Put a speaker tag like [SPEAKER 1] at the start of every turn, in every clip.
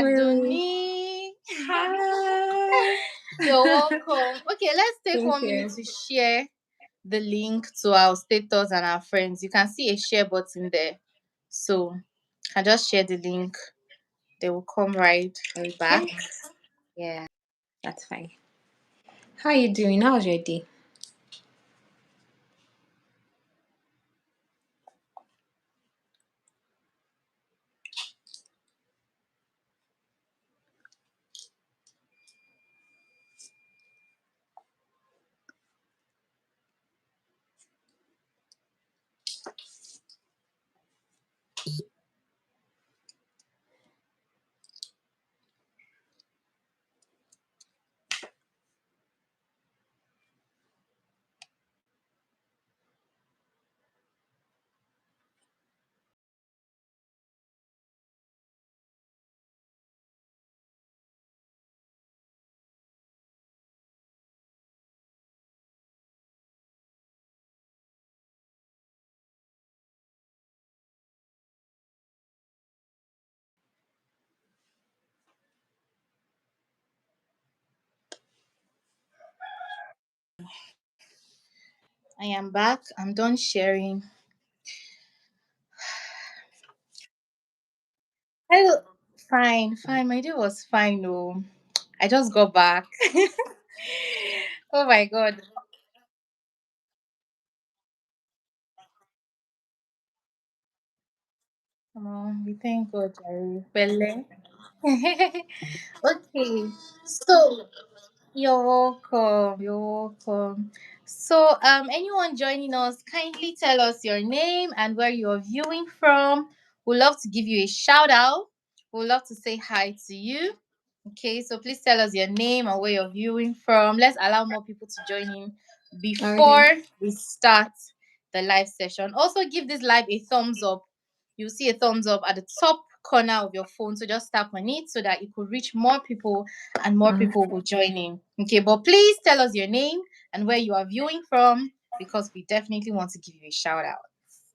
[SPEAKER 1] Adunni.
[SPEAKER 2] Hi.
[SPEAKER 1] You're welcome. Okay, let's take
[SPEAKER 2] Thank
[SPEAKER 1] 1 minute
[SPEAKER 2] you.
[SPEAKER 1] to share the link to our status and our friends. You can see a share button there. So you can just share the link. They will come right back.
[SPEAKER 2] Okay,
[SPEAKER 1] Yeah.
[SPEAKER 2] that's fine. How you doing? How's your day?
[SPEAKER 1] I am back. I'm done sharing. Hello. Fine. My day was fine. Oh, I just got back. Oh my god. We thank God, Jerry. Belle. Okay. So you're welcome. You're welcome. So, anyone joining us, kindly tell us your name and where you're viewing from. We'd love to give you a shout out. We'd love to say hi to you. Okay, so please tell us your name and where you're viewing from. Let's allow more people to join in
[SPEAKER 2] Okay.
[SPEAKER 1] before we start the live session. Also, give this live a thumbs up. You'll see a thumbs up at the top corner of your phone. So just tap on it so that it could reach more people and more people will join in. Okay, but please tell us your name and where you are viewing from because we definitely want to give you a shout out.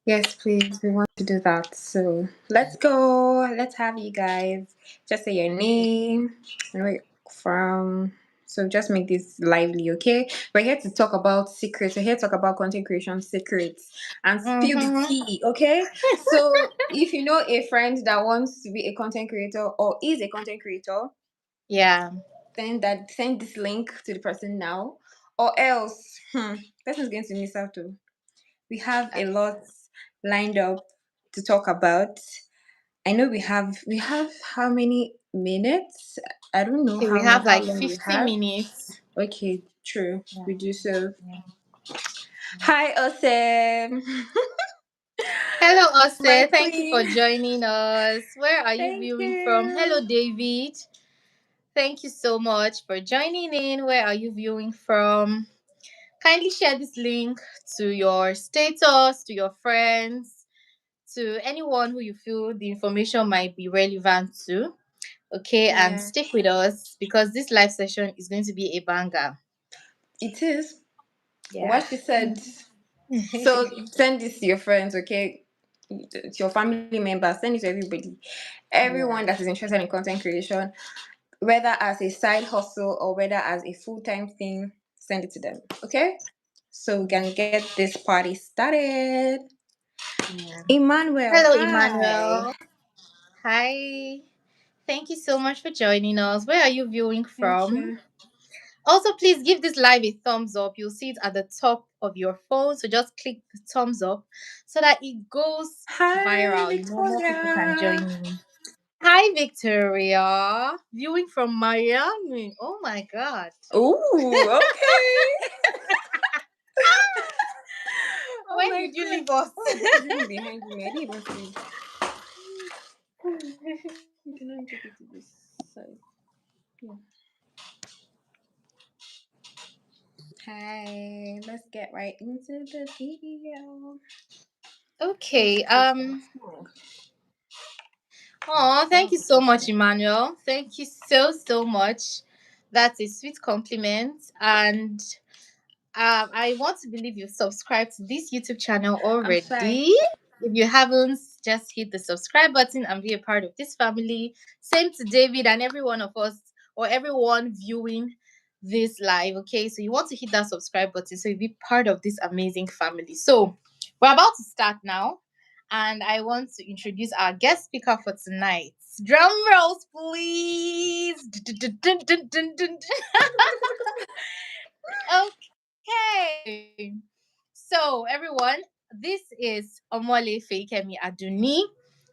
[SPEAKER 2] Yes, please. We want to do that. So let's go. Let's have you guys just say your name and where you're from. So just make this lively, okay? We're here to talk about secrets. We're here to talk about content creation secrets and spill the
[SPEAKER 1] Mm-hmm.
[SPEAKER 2] tea, okay? So if you know a friend that wants to be a content creator or is a content creator,
[SPEAKER 1] Yeah.
[SPEAKER 2] send this link to the person now. Or else, person's going to miss out too. We have a lot lined up to talk about. I know we have how many minutes? I don't know
[SPEAKER 1] Okay, we
[SPEAKER 2] how
[SPEAKER 1] have
[SPEAKER 2] how
[SPEAKER 1] like
[SPEAKER 2] long we
[SPEAKER 1] 50
[SPEAKER 2] have.
[SPEAKER 1] minutes.
[SPEAKER 2] Okay, true.
[SPEAKER 1] Yeah.
[SPEAKER 2] We do so.
[SPEAKER 1] Yeah.
[SPEAKER 2] Hi, Osem.
[SPEAKER 1] Hello,
[SPEAKER 2] My
[SPEAKER 1] Ose. Thank you for
[SPEAKER 2] queen.
[SPEAKER 1] joining us. Where are you
[SPEAKER 2] Thank
[SPEAKER 1] viewing from?
[SPEAKER 2] you.
[SPEAKER 1] Hello, David. Thank you so much for joining in. Where are you viewing from? Kindly share this link to your status, to your friends, to anyone who you feel the information might be relevant to. Okay, and
[SPEAKER 2] Yeah,
[SPEAKER 1] stick with us because this live session is going to be a banger.
[SPEAKER 2] it is.
[SPEAKER 1] Yeah.
[SPEAKER 2] What she said. So send this to your friends, okay? To your family members, send it to everybody.
[SPEAKER 1] Yeah.
[SPEAKER 2] Everyone that is interested in content creation, whether as a side hustle or whether as a full-time thing, send it to them, okay? So we can get this party started.
[SPEAKER 1] Yeah.
[SPEAKER 2] Emmanuel,
[SPEAKER 1] Hello,
[SPEAKER 2] hi.
[SPEAKER 1] Emmanuel. Hi. Thank you so much for joining us. Where are you viewing
[SPEAKER 2] Thank
[SPEAKER 1] from?
[SPEAKER 2] you.
[SPEAKER 1] Also, please give this live a thumbs up. You'll see it at the top of your phone. So just click the thumbs up so that it goes
[SPEAKER 2] Hi,
[SPEAKER 1] viral. More people can join
[SPEAKER 2] Victoria.
[SPEAKER 1] in. Hi, Victoria. Viewing from Miami. Oh my God.
[SPEAKER 2] Ooh, okay. Oh
[SPEAKER 1] When
[SPEAKER 2] my
[SPEAKER 1] did you
[SPEAKER 2] god.
[SPEAKER 1] leave us?
[SPEAKER 2] Oh, this is even behind me. I didn't even see. You can only take it to this side. Yeah. Hi, let's get right into the video.
[SPEAKER 1] Okay.
[SPEAKER 2] This song.
[SPEAKER 1] Oh, thank you
[SPEAKER 2] Wow,
[SPEAKER 1] so
[SPEAKER 2] this
[SPEAKER 1] much,
[SPEAKER 2] song.
[SPEAKER 1] Emmanuel. Thank you so much. That's a sweet compliment. And I want to believe you've subscribed to this YouTube channel
[SPEAKER 2] I'm shy.
[SPEAKER 1] already. If you haven't, just hit the subscribe button and be a part of this family. Same to David and every one of us or everyone viewing this live. Okay, so you want to hit that subscribe button so you be part of this amazing family. So we're about to start now, and I want to introduce our guest speaker for tonight. Drum rolls, please. Dun, dun, dun, dun, dun. Okay. So, everyone, this is Omole Feikemi Adunni.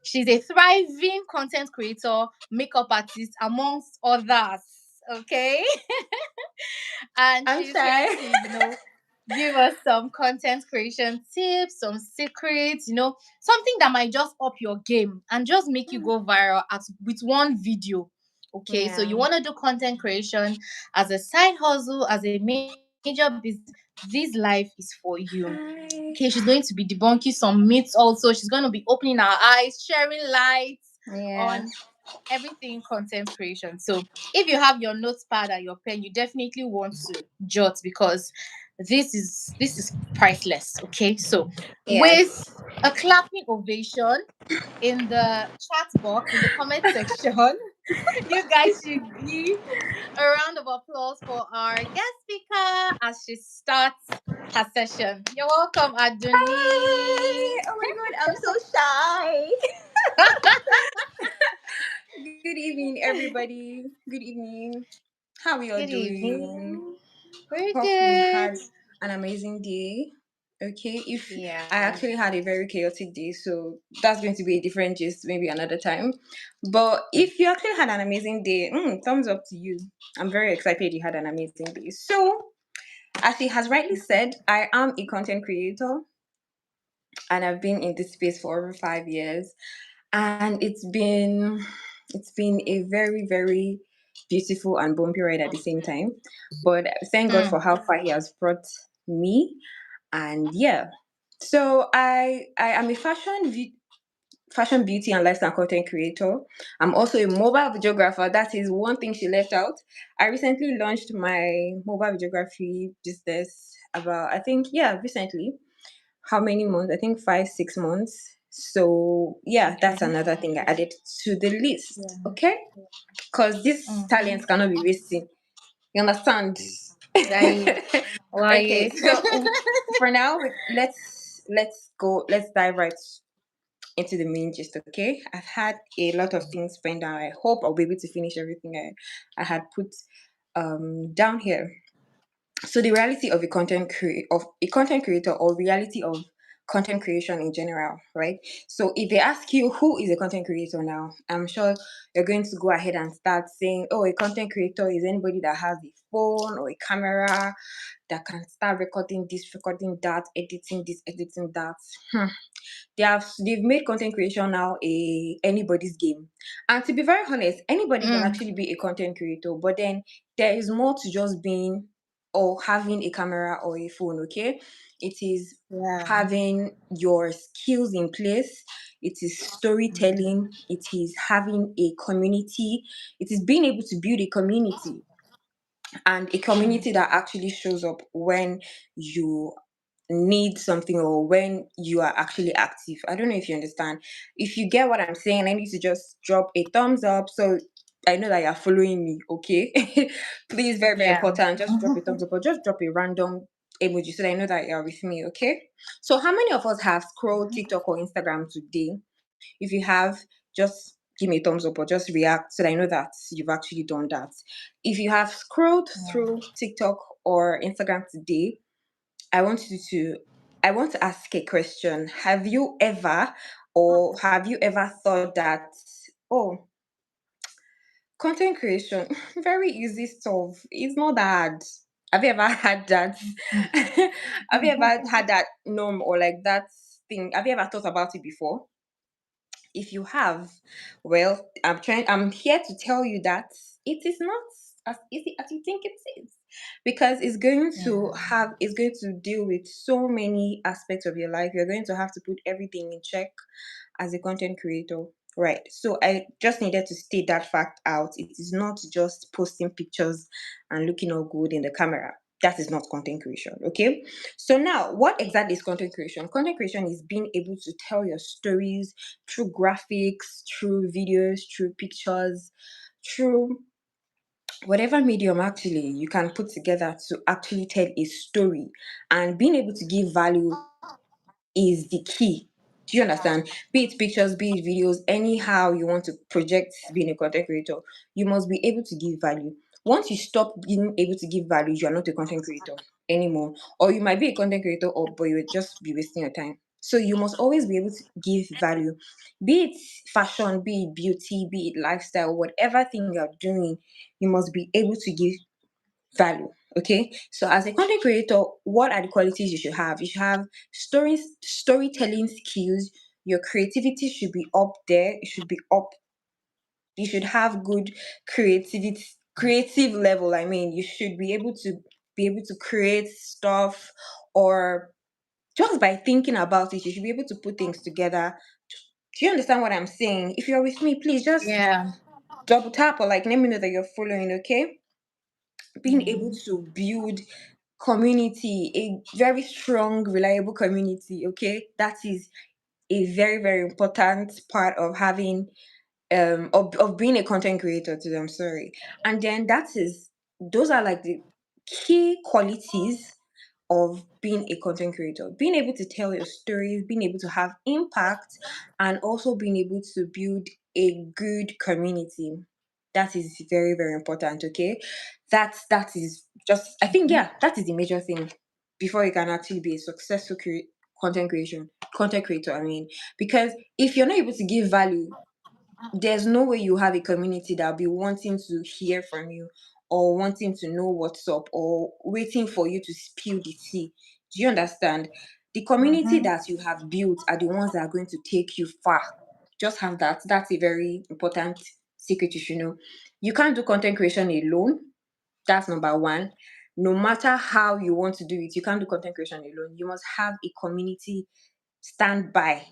[SPEAKER 1] She's a thriving content creator, makeup artist, amongst others. Okay. And
[SPEAKER 2] I'm
[SPEAKER 1] she's here
[SPEAKER 2] shy.
[SPEAKER 1] to, give us some content creation tips, some secrets, something that might just up your game and just make you go viral with one video. Okay, so you
[SPEAKER 2] Yeah.
[SPEAKER 1] want to do content creation as a side hustle, as a major business. This life is for you. Okay,
[SPEAKER 2] Hi.
[SPEAKER 1] she's going to be debunking some myths also. She's going to be opening our eyes, sharing lights
[SPEAKER 2] Yeah.
[SPEAKER 1] on everything content creation. So if you have your notepad and your pen, you definitely want to jot because this is priceless. Okay, so
[SPEAKER 2] Yes.
[SPEAKER 1] with a clapping ovation in the chat box in the comment section, you guys should give a round of applause for our guest speaker as she starts her session. You're welcome, Adunni.
[SPEAKER 2] Hi. Oh my god, I'm so shy. Good evening, everybody. Good evening. How are you all
[SPEAKER 1] Good
[SPEAKER 2] doing?
[SPEAKER 1] evening. We're
[SPEAKER 2] Hope we
[SPEAKER 1] good.
[SPEAKER 2] had an amazing day. Okay, if I
[SPEAKER 1] Yeah.
[SPEAKER 2] actually had a very chaotic day, so that's going to be a different gist, maybe another time. But if you actually had an amazing day, thumbs up to you. I'm very excited you had an amazing day. So, as she has rightly said, I am a content creator and I've been in this space for over 5 years. And it's been a very, very beautiful and bumpy ride at the same time. But thank God for
[SPEAKER 1] Mm.
[SPEAKER 2] how far He has brought me. And yeah, so I am a fashion beauty and lifestyle content creator. I'm also a mobile videographer. That is one thing she left out. I recently launched my mobile videography business about, I think, yeah, recently. How many months? I think 5, 6 months. So yeah,
[SPEAKER 1] Okay.
[SPEAKER 2] that's another thing I added to the list.
[SPEAKER 1] Yeah.
[SPEAKER 2] Okay, because this
[SPEAKER 1] Mm-hmm.
[SPEAKER 2] talent cannot be wasted. You understand?
[SPEAKER 1] Right. Why?
[SPEAKER 2] Okay, so for now, let's go. Let's dive right into the main gist. Okay, I've had a lot of things written down. I hope I'll be able to finish everything I had put down here. So the reality of a content creator, or reality of content creation in general, right? So if they ask you who is a content creator now, I'm sure you're going to go ahead and start saying, oh, a content creator is anybody that has a phone or a camera that can start recording this, recording that, editing this, editing that. They've made content creation now a anybody's game. And to be very honest, anybody can
[SPEAKER 1] Mm.
[SPEAKER 2] actually be a content creator, but then there is more to just being or having a camera or a phone, okay? It is
[SPEAKER 1] Yeah.
[SPEAKER 2] having your skills in place, it is storytelling, it is having a community, it is being able to build a community, and a
[SPEAKER 1] Mm.
[SPEAKER 2] community that actually shows up when you need something or when you are actually active. I don't know if you understand. If you get what I'm saying, I need to just drop a thumbs up so I know that you're following me, okay? Please, very, very
[SPEAKER 1] Yeah.
[SPEAKER 2] important. Just drop a thumbs up or just drop a random emoji so that I know that you're with me, okay? So, how many of us have scrolled TikTok or Instagram today? If you have, just give me a thumbs up or just react so that I know that you've actually done that. If you have scrolled
[SPEAKER 1] Yeah.
[SPEAKER 2] through TikTok or Instagram today, I want you to I want to ask a question. Have you ever thought that, oh, content creation very easy stuff. It's not that hard. Have you ever had that? Have you ever had that norm or like that thing? Have you ever thought about it before? If you have, well, I'm here to tell you that it is not as easy as you think it is, because
[SPEAKER 1] Yeah.
[SPEAKER 2] it's going to deal with so many aspects of your life. You're going to have to put everything in check as a content creator. Right. So I just needed to state that fact out. It is not just posting pictures and looking all good in the camera. That is not content creation. Okay. So now, what exactly is content creation? Content creation is being able to tell your stories through graphics, through videos, through pictures, through whatever medium actually you can put together to actually tell a story, and being able to give value is the key. Do you understand? Be it pictures, be it videos, anyhow you want to project being a content creator, you must be able to give value. Once you stop being able to give value, you are not a content creator anymore. Or you might be a content creator, or but you will just be wasting your time. So you must always be able to give value. Be it fashion, be it beauty, be it lifestyle, whatever thing you're doing, you must be able to give value. Okay. So as a content creator, what are the qualities you should have? You should have storytelling skills. Your creativity should be up there. It should be up. You should have good creativity, creative level. I mean, you should be able to create stuff, or just by thinking about it, you should be able to put things together. Do you understand what I'm saying? If you're with me, please just
[SPEAKER 1] Yeah.
[SPEAKER 2] double tap or like let me know that you're following, okay? Being able
[SPEAKER 1] Mm.
[SPEAKER 2] to build community, a very strong, reliable community, okay? That is a very, very important part of having of being a content creator to them, sorry. And then that is those are like the key qualities of being a content creator. Being able to tell your stories, being able to have impact, and also being able to build a good community. That is very, very important, okay? That is just I think yeah, that is the major thing before you can actually be a successful content creation content creator, I mean. Because if you're not able to give value, there's no way you have a community that'll be wanting to hear from you, or wanting to know what's up, or waiting for you to spill the tea. Do you understand? The community
[SPEAKER 1] Mm-hmm.
[SPEAKER 2] that you have built are the ones that are going to take you far. Just have that. That's a very important secret you should know. You can't do content creation alone. That's number one. No matter how you want to do it, you can't do content creation alone. You must have a community standby.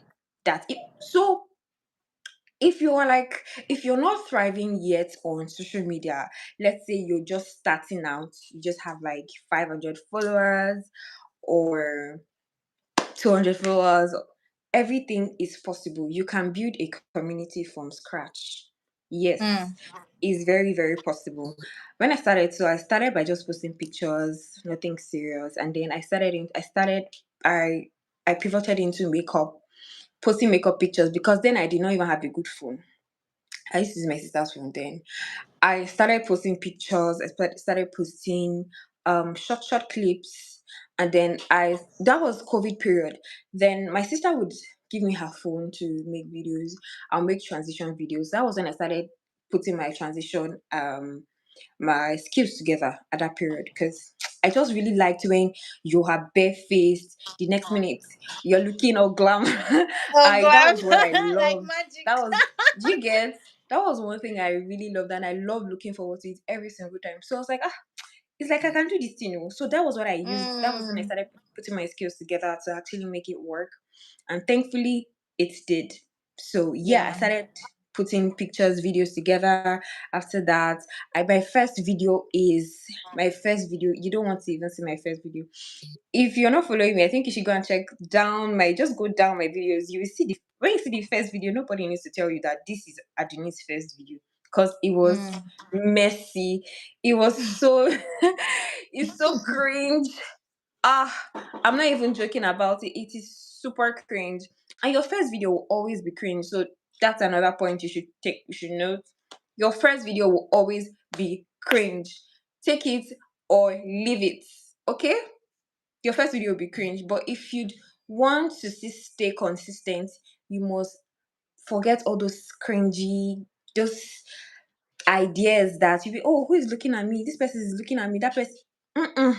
[SPEAKER 2] So if you're like if you're not thriving yet on social media, let's say you're just starting out, you just have like 500 followers or 200 followers, everything is possible. You can build a community from scratch. Yes,
[SPEAKER 1] Mm.
[SPEAKER 2] it's very, very possible. When I started, so I started by just posting pictures, nothing serious, and then I pivoted into makeup, posting makeup pictures, because then I did not even have a good phone. I used to use my sister's phone then. I started posting pictures. Started posting short clips, and then I that was COVID period. Then my sister would give me her phone to make videos. I'll make transition videos. That was when I started putting my skills together at that period, because I just really liked when you are barefaced. The next minute you're looking all glam.
[SPEAKER 1] Oh,
[SPEAKER 2] I That
[SPEAKER 1] glam.
[SPEAKER 2] was what I
[SPEAKER 1] Like
[SPEAKER 2] loved.
[SPEAKER 1] magic.
[SPEAKER 2] That was Do you get? That was one thing I really loved, and I love looking forward to it every single time. So I was like, it's like I can do this thing. So that was what I used. That was when I
[SPEAKER 1] Mm.
[SPEAKER 2] started putting my skills together to actually make it work. And thankfully, it did. So yeah, I
[SPEAKER 1] Yeah.
[SPEAKER 2] started putting pictures, videos together. After that, my first video. You don't want to even see my first video. If you're not following me, I think you should go and check down my just go down my videos. You will see the when you see the first video, nobody needs to tell you that this is Adunni's first video, because it was
[SPEAKER 1] Mm.
[SPEAKER 2] messy. It was so it's so cringe. I'm not even joking about it. It is super cringe. And your first video will always be cringe. So that's another point you should note. Your first video will always be cringe. Take it or leave it. Okay? Your first video will be cringe. But if you'd want to stay consistent, you must forget all those cringy, those ideas that you be, oh, who is looking at me? This person is looking at me. That person. Mm-mm.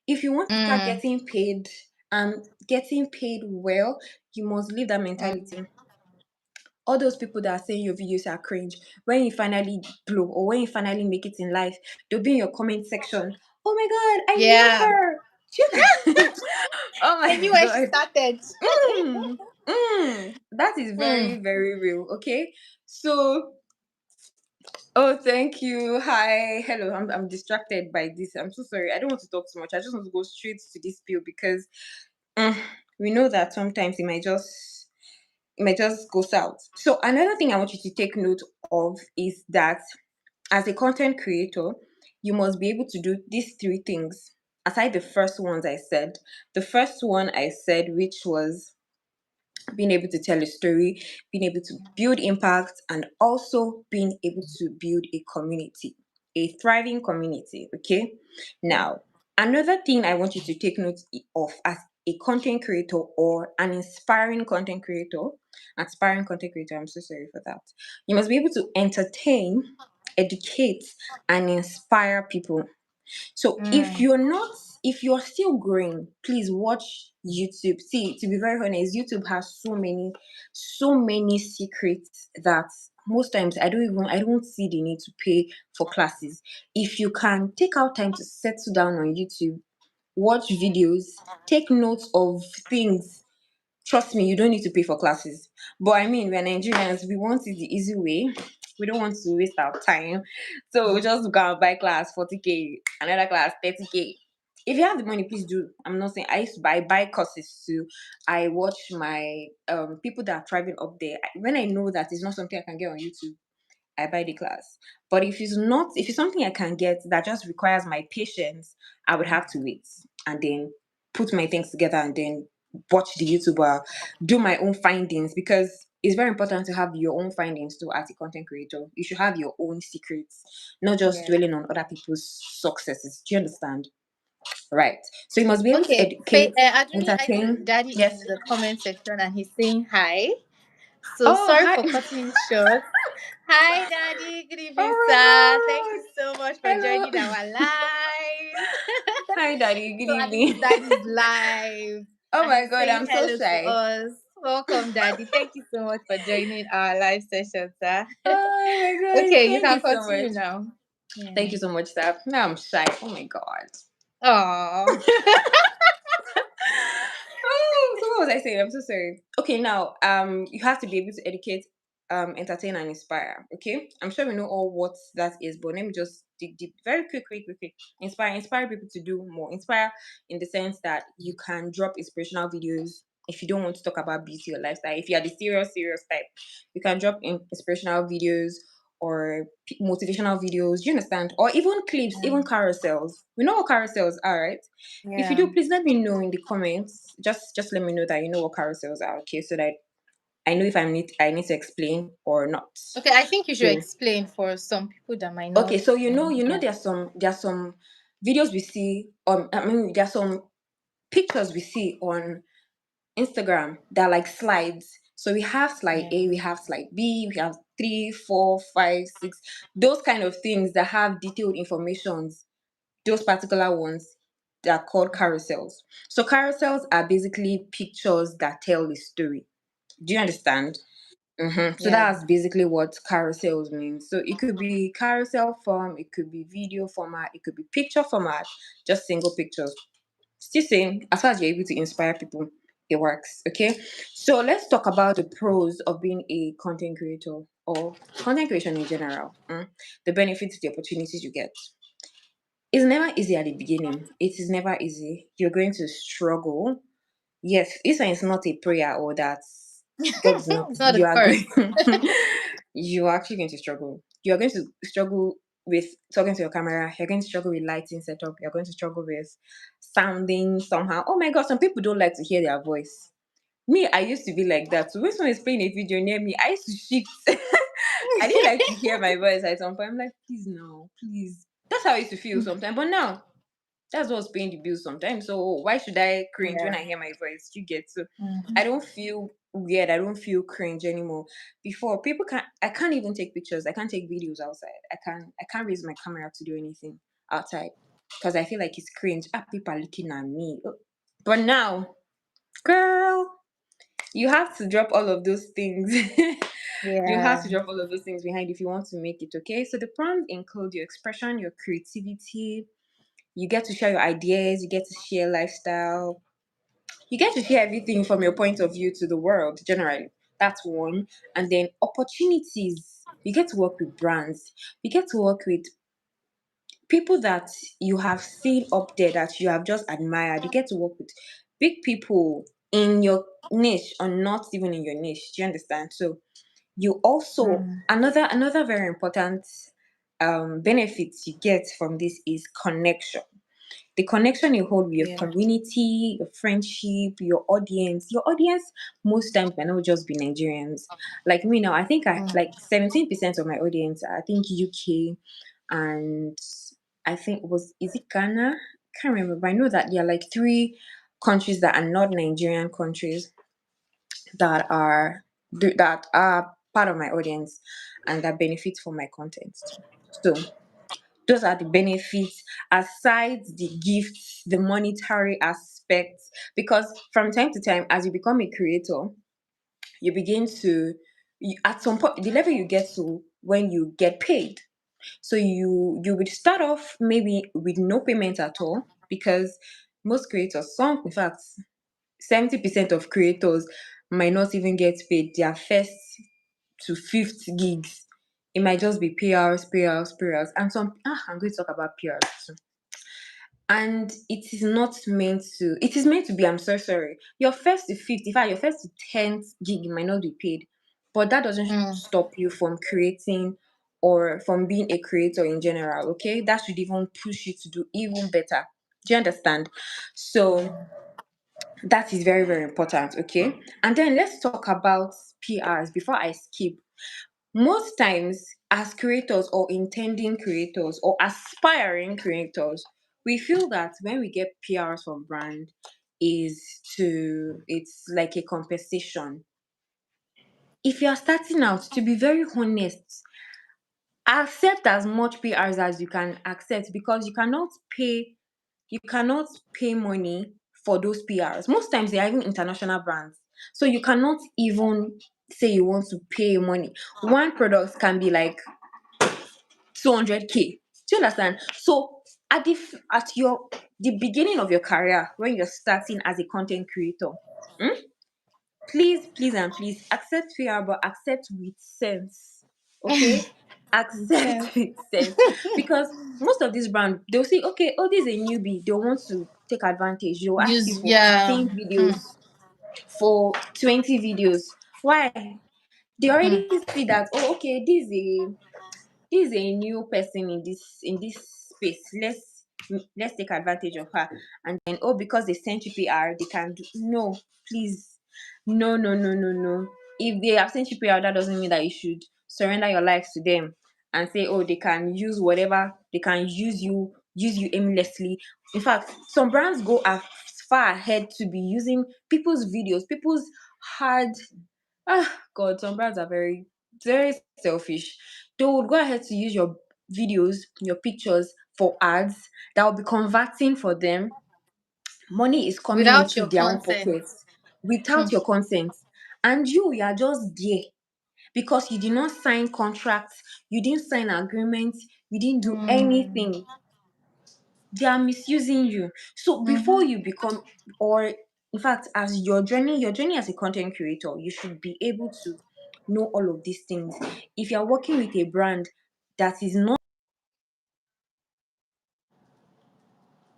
[SPEAKER 2] If you want to start
[SPEAKER 1] Mm.
[SPEAKER 2] getting paid and getting paid well, you must leave that
[SPEAKER 1] Mm.
[SPEAKER 2] mentality. All those people that are saying your videos are cringe, when you finally blow or when you finally make it in life, they'll be in your comment section. Oh my god, I love
[SPEAKER 1] Yeah.
[SPEAKER 2] her. Do you- oh
[SPEAKER 1] They knew
[SPEAKER 2] my
[SPEAKER 1] where she
[SPEAKER 2] god.
[SPEAKER 1] started.
[SPEAKER 2] That is very,
[SPEAKER 1] Mm.
[SPEAKER 2] very real. Okay. So Oh, thank you. Hi. Hello. I'm distracted by this. I'm so sorry. I don't want to talk too much. I just want to go straight to this bill because mm, we know that sometimes it might just go south. So another thing I want you to take note of is that as a content creator, you must be able to do these three things. Aside the first ones I said, the first one I said, which was being able to tell a story, being able to build impact, and also being able to build a community, a thriving community. Okay. Now, another thing I want you to take note of as a content creator or an aspiring content creator, I'm so sorry for that. You must be able to entertain, educate, and inspire people. So if
[SPEAKER 1] Mm,
[SPEAKER 2] you're not, if you're still growing, please watch YouTube. See, to be very honest, YouTube has so many secrets that most times I don't see the need to pay for classes. If you can take out time to settle down on YouTube, watch videos, take notes of things. Trust me, you don't need to pay for classes. But I mean, we're Nigerians, we want it the easy way. We don't want to waste our time. So we just go and buy class 40K, another class 30K. If you have the money, please do. I'm not saying I used to buy courses too. I watch my people that are thriving up there. When I know that it's not something I can get on YouTube, I buy the class. But if it's something I can get that just requires my patience, I would have to wait and then put my things together and then watch the YouTuber, do my own findings because it's very important to have your own findings too as a content creator. You should have your own secrets, not just
[SPEAKER 1] yeah.
[SPEAKER 2] dwelling on other people's successes. Do you understand? Right. So you must be able to
[SPEAKER 1] Okay.
[SPEAKER 2] educate,
[SPEAKER 1] Aduni, I think
[SPEAKER 2] entertain.
[SPEAKER 1] Daddy is
[SPEAKER 2] Yes.
[SPEAKER 1] in the comment section and he's saying hi. So
[SPEAKER 2] Oh,
[SPEAKER 1] sorry
[SPEAKER 2] hi.
[SPEAKER 1] for cutting it short. Hi, Daddy. Good evening, sir. Thank
[SPEAKER 2] Oh
[SPEAKER 1] you so much
[SPEAKER 2] my
[SPEAKER 1] for
[SPEAKER 2] God.
[SPEAKER 1] joining our
[SPEAKER 2] Hello.
[SPEAKER 1] live.
[SPEAKER 2] Hi, Daddy. Good
[SPEAKER 1] So Aduni's
[SPEAKER 2] evening.
[SPEAKER 1] daddy is live
[SPEAKER 2] Oh
[SPEAKER 1] and
[SPEAKER 2] my
[SPEAKER 1] he's
[SPEAKER 2] God,
[SPEAKER 1] saying
[SPEAKER 2] I'm so
[SPEAKER 1] hello to
[SPEAKER 2] shy.
[SPEAKER 1] us. Welcome, Daddy. Thank you so much for joining our live session, sir.
[SPEAKER 2] Oh my God,
[SPEAKER 1] Okay, you
[SPEAKER 2] thank
[SPEAKER 1] can
[SPEAKER 2] you so
[SPEAKER 1] continue
[SPEAKER 2] much.
[SPEAKER 1] now. Yeah.
[SPEAKER 2] Thank you so much, Saf. Now I'm shy. Oh my God.
[SPEAKER 1] Oh.
[SPEAKER 2] Oh, so what was I saying? I'm so sorry. Okay, now you have to be able to educate, entertain and inspire. Okay, I'm sure we know all what that is, but let me just dig deep, very quick. Inspire people to do more. Inspire in the sense that you can drop inspirational videos. If you don't want to talk about beauty or lifestyle, if you are the serious type, you can drop inspirational videos or motivational videos. You understand? Or even clips, even carousels. We know what carousels are, right? If you
[SPEAKER 1] Yeah.
[SPEAKER 2] do, please let me know in the comments. Just let me know that you know what carousels are, okay? So that I know if I need to explain or not.
[SPEAKER 1] Okay, I think you should
[SPEAKER 2] So
[SPEAKER 1] explain for some people that might
[SPEAKER 2] okay,
[SPEAKER 1] not.
[SPEAKER 2] so you know
[SPEAKER 1] Yeah.
[SPEAKER 2] there's some videos we see I mean there's some pictures we see on Instagram that are like slides. So we have slide
[SPEAKER 1] Yeah.
[SPEAKER 2] A, we have slide B, we have 3, 4, 5, 6, those kind of things that have detailed informations. Those particular ones, they are called carousels. So carousels are basically pictures that tell a story. Do you understand? So
[SPEAKER 1] Yeah.
[SPEAKER 2] that's basically what carousels means. So it could be carousel form, it could be video format, it could be picture format, just single pictures. Still same, as far as you're able to inspire people, it works. Okay. So let's talk about the pros of being a content creator or content creation in general. The benefits, the opportunities you get. It's never easy at the beginning. It is never easy. You're going to struggle. Yes, this one is not a prayer or that God is not.
[SPEAKER 1] It's not a
[SPEAKER 2] You are
[SPEAKER 1] curse.
[SPEAKER 2] going. You are actually going to struggle. You are going to struggle with talking to your camera. You're going to struggle with lighting setup. You're going to struggle with sounding somehow. Oh my God, some people don't like to hear their voice. Me, I used to be like that. So when someone is playing a video near me, I used to shift. I didn't like to hear my voice at some point. I'm like, please no, please. That's how I used to feel sometimes. But now, that's what's paying the bills sometimes. So why should I cringe when
[SPEAKER 1] Yeah.
[SPEAKER 2] I hear my voice? You get so I
[SPEAKER 1] Mhm.
[SPEAKER 2] don't feel weird. I don't feel cringe anymore. Before people can't I can't even take pictures. I can't take videos outside. I can't raise my camera to do anything outside. Because I feel like it's cringe. People are looking at me. Oh. But now, girl, you have to drop all of those things. You have
[SPEAKER 1] Yeah.
[SPEAKER 2] to drop all of those things behind if you want to make it, okay? So the prompts include your expression, your creativity. You get to share your ideas, you get to share lifestyle, you get to share everything from your point of view to the world generally. That's one. And then opportunities. you get to work with brands, you get to work with people that you have seen up there that you have just admired. You get to work with big people in your niche or not even in your niche. Do you understand? So you also
[SPEAKER 1] Mm.
[SPEAKER 2] another very important benefits you get from this is connection. The connection you hold with your
[SPEAKER 1] Yeah.
[SPEAKER 2] community, your friendship, your audience. Your audience most times may not just be Nigerians. Like me now, I think I
[SPEAKER 1] Mm.
[SPEAKER 2] like 17% of my audience, I think UK, and I think is it Ghana? Can't remember, but I know that there are like three countries that are not Nigerian countries that are part of my audience and that benefit from my content too. So those are the benefits aside the gifts, the monetary aspects. Because from time to time, as you become a creator, you begin to at some point the level you get to when you get paid. So you would start off maybe with no payment at all, because most creators, some in fact 70% of creators might not even get paid their first to fifth gigs. It might just be PRs, PRs, PRs. And I'm going to talk about PRs too. And it is meant to be, I'm so sorry. Your first to fifth, in fact, your first to 10th gig might not be paid. But that doesn't
[SPEAKER 1] Mm.
[SPEAKER 2] stop you from creating or from being a creator in general, okay? That should even push you to do even better. Do you understand? So that is very, very important, okay? And then let's talk about PRs before I skip. Most times, as creators or intending creators or aspiring creators, we feel that when we get PRs from brand, it's like a compensation. If you are starting out, to be very honest, accept as much PRs as you can accept, because you cannot pay money for those PRs. Most times they are even international brands. So you cannot even say you want to pay money. One product can be like 200K. Do you understand? So at the beginning of your career, when you're starting as a content creator, hmm, please, please, and please accept PR, but accept with sense. Okay?
[SPEAKER 1] Yeah.
[SPEAKER 2] Accept with sense. Because most of these brands, they'll say, okay, oh, this is a newbie. They want to take advantage. They'll ask you
[SPEAKER 1] Use
[SPEAKER 2] for
[SPEAKER 1] yeah.
[SPEAKER 2] 15
[SPEAKER 1] Mm.
[SPEAKER 2] videos, for 20 videos. Why? They
[SPEAKER 1] Mm.
[SPEAKER 2] already see that, oh, okay, this is a new person in this space. Let's take advantage of her. And then, oh, because they sent you PR, they can do. No, please, no, no, no, no, no. If they have sent you PR, that doesn't mean that you should surrender your life to them and say, oh, they can use whatever, they can use you aimlessly. In fact, some brands go as far ahead to be using people's videos, people's hard. God, some brands are very, very selfish. They would go ahead to use your videos, your pictures for ads that will be converting for them. Money is coming
[SPEAKER 1] Without
[SPEAKER 2] into
[SPEAKER 1] your
[SPEAKER 2] their own
[SPEAKER 1] consent.
[SPEAKER 2] pockets without your consent. And you are just there because you did not sign contracts, you didn't sign agreements, you didn't do
[SPEAKER 1] Mm.
[SPEAKER 2] anything. They are misusing you. So before
[SPEAKER 1] Mm-hmm.
[SPEAKER 2] you become, or in fact, as your journey as a content creator, you should be able to know all of these things. If you're working with a brand that is not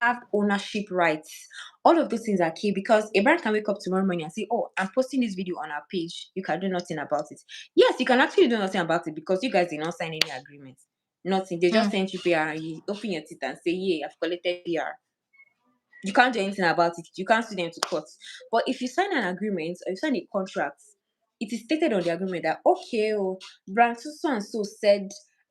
[SPEAKER 2] have ownership rights, all of those things are key, because a brand can wake up tomorrow morning and say, oh, I'm posting this video on our page, you can do nothing about it. Yes, you can actually do nothing about it, because you guys did not sign any agreement. Nothing. They just
[SPEAKER 1] Mm.
[SPEAKER 2] sent you PR and you open your teeth and say, yeah, I've collected PR. You can't do anything about it. You can't sue them to court. But if you sign an agreement or you sign a contract, it is stated on the agreement that, okay, oh, brand so and so said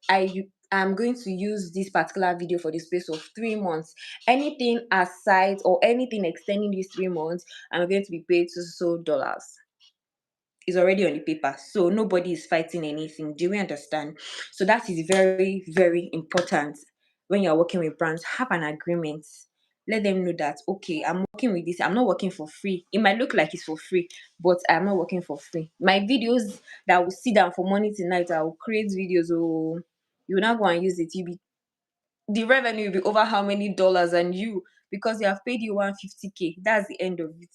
[SPEAKER 2] I am going to use this particular video for the space of 3 months. Anything aside or anything extending these 3 months, I'm going to be paid so dollars. Is already on the paper. So nobody is fighting anything. Do we understand? So that is very, very important. When you're working with brands, have an agreement. Let them know that, okay, I'm working with this. I'm not working for free. It might look like it's for free, but I'm not working for free. My videos that will sit down for morning to night, I will create videos. Oh, you will not go and use it. The revenue will be over how many dollars, and you, because they have paid you 150K, that's the end of it.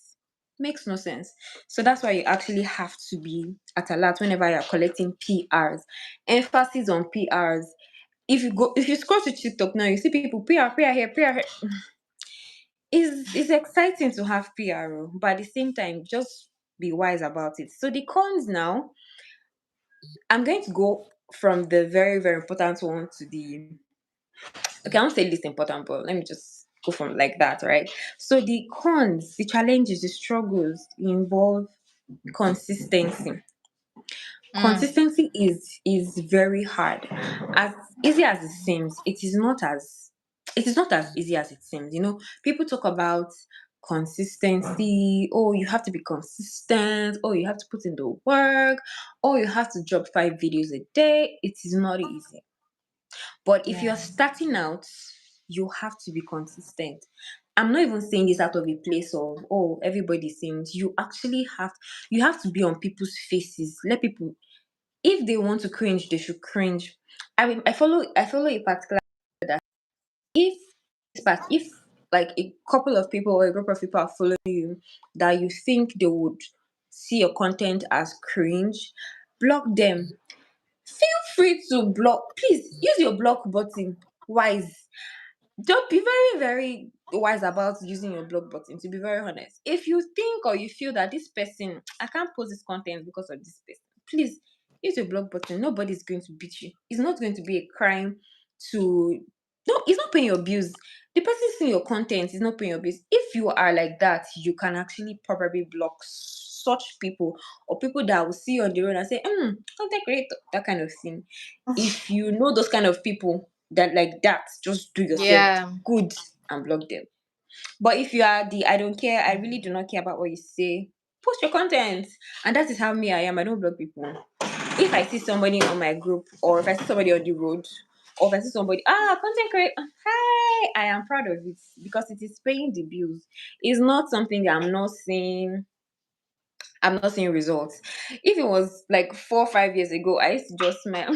[SPEAKER 2] Makes no sense. So that's why you actually have to be at alert whenever you're collecting PRs. Emphasis on PRs. If you scroll to TikTok now, you see people PR here, PR here. It's exciting to have PR, but at the same time, just be wise about it. So the cons now, I'm going to go from the very, very important one to the okay, I won't say least important, but let me just go from like that, right? So the cons, the challenges, the struggles involve consistency.
[SPEAKER 1] Mm.
[SPEAKER 2] Consistency is very hard. As easy as it seems, it is not as easy as it seems. People talk about consistency. Oh, you have to be consistent. Oh, you have to put in the work. Oh, you have to drop 5 videos a day. It is not easy. But if you're
[SPEAKER 1] Yeah.
[SPEAKER 2] starting out, you have to be consistent. I'm not even saying this out of a place of everybody sings. You have to be on people's faces. Let people, if they want to cringe, they should cringe. I follow a particular, if if like a couple of people or a group of people are following you that you think they would see your content as cringe, block them. Feel free to block. Please use your block button wise. Don't be very, very wise about using your block button, to be very honest. If you think or you feel that this person, I can't post this content because of this person, please use your block button. Nobody's going to beat you. It's not going to be a crime to, no, it's not paying your bills. The person seeing your content is not paying your bills. If you are like that, you can actually probably block such people, or people that will see you on the road and say, content creator, that kind of thing. If you know those kind of people that like that, just do yourself
[SPEAKER 1] Yeah.
[SPEAKER 2] good and block them. But if you are the I don't care, I really do not care about what you say, post your content. And that is how me I am. I don't block people. If I see somebody on my group, or if I see somebody on the road, or if I see somebody, content create, hi, I am proud of it because it is paying the bills. It's not something that I'm not seeing results. If it was like 4 or 5 years ago, I used to just smile.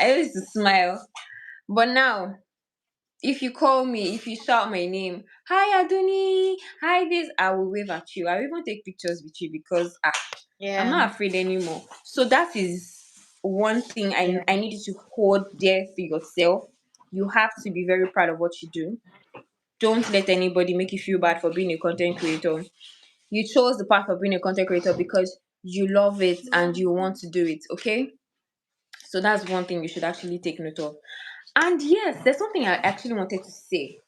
[SPEAKER 2] I used to smile. But now, if you call me, if you shout my name, hi Adunni, hi this, I will wave at you. I will even take pictures with you because I'm
[SPEAKER 1] Yeah.
[SPEAKER 2] not afraid anymore. So that is one thing I,
[SPEAKER 1] Yeah.
[SPEAKER 2] I need you to hold dear for yourself. You have to be very proud of what you do. Don't let anybody make you feel bad for being a content creator. You chose the path of being a content creator because you love it and you want to do it, okay? So that's one thing you should actually take note of. And yes, there's something I actually wanted to say,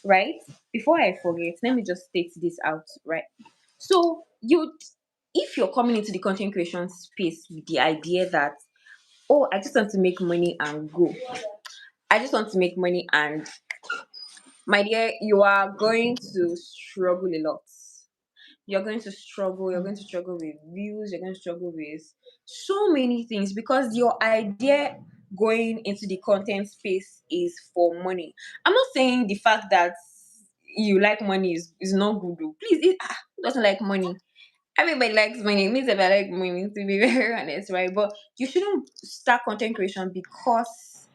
[SPEAKER 2] right? Before I forget, let me just state this out, right? So if you're coming into the content creation space with the idea that, oh, I just want to make money and go. I just want to make money and, my dear, you are going to struggle a lot. You're going to struggle. You're going to struggle with views. You're going to struggle with so many things because your idea going into the content space is for money. I'm not saying the fact that you like money is not good. Though. Please, who doesn't like money? Everybody likes money. It means if I like money, to be very honest, right? But you shouldn't start content creation because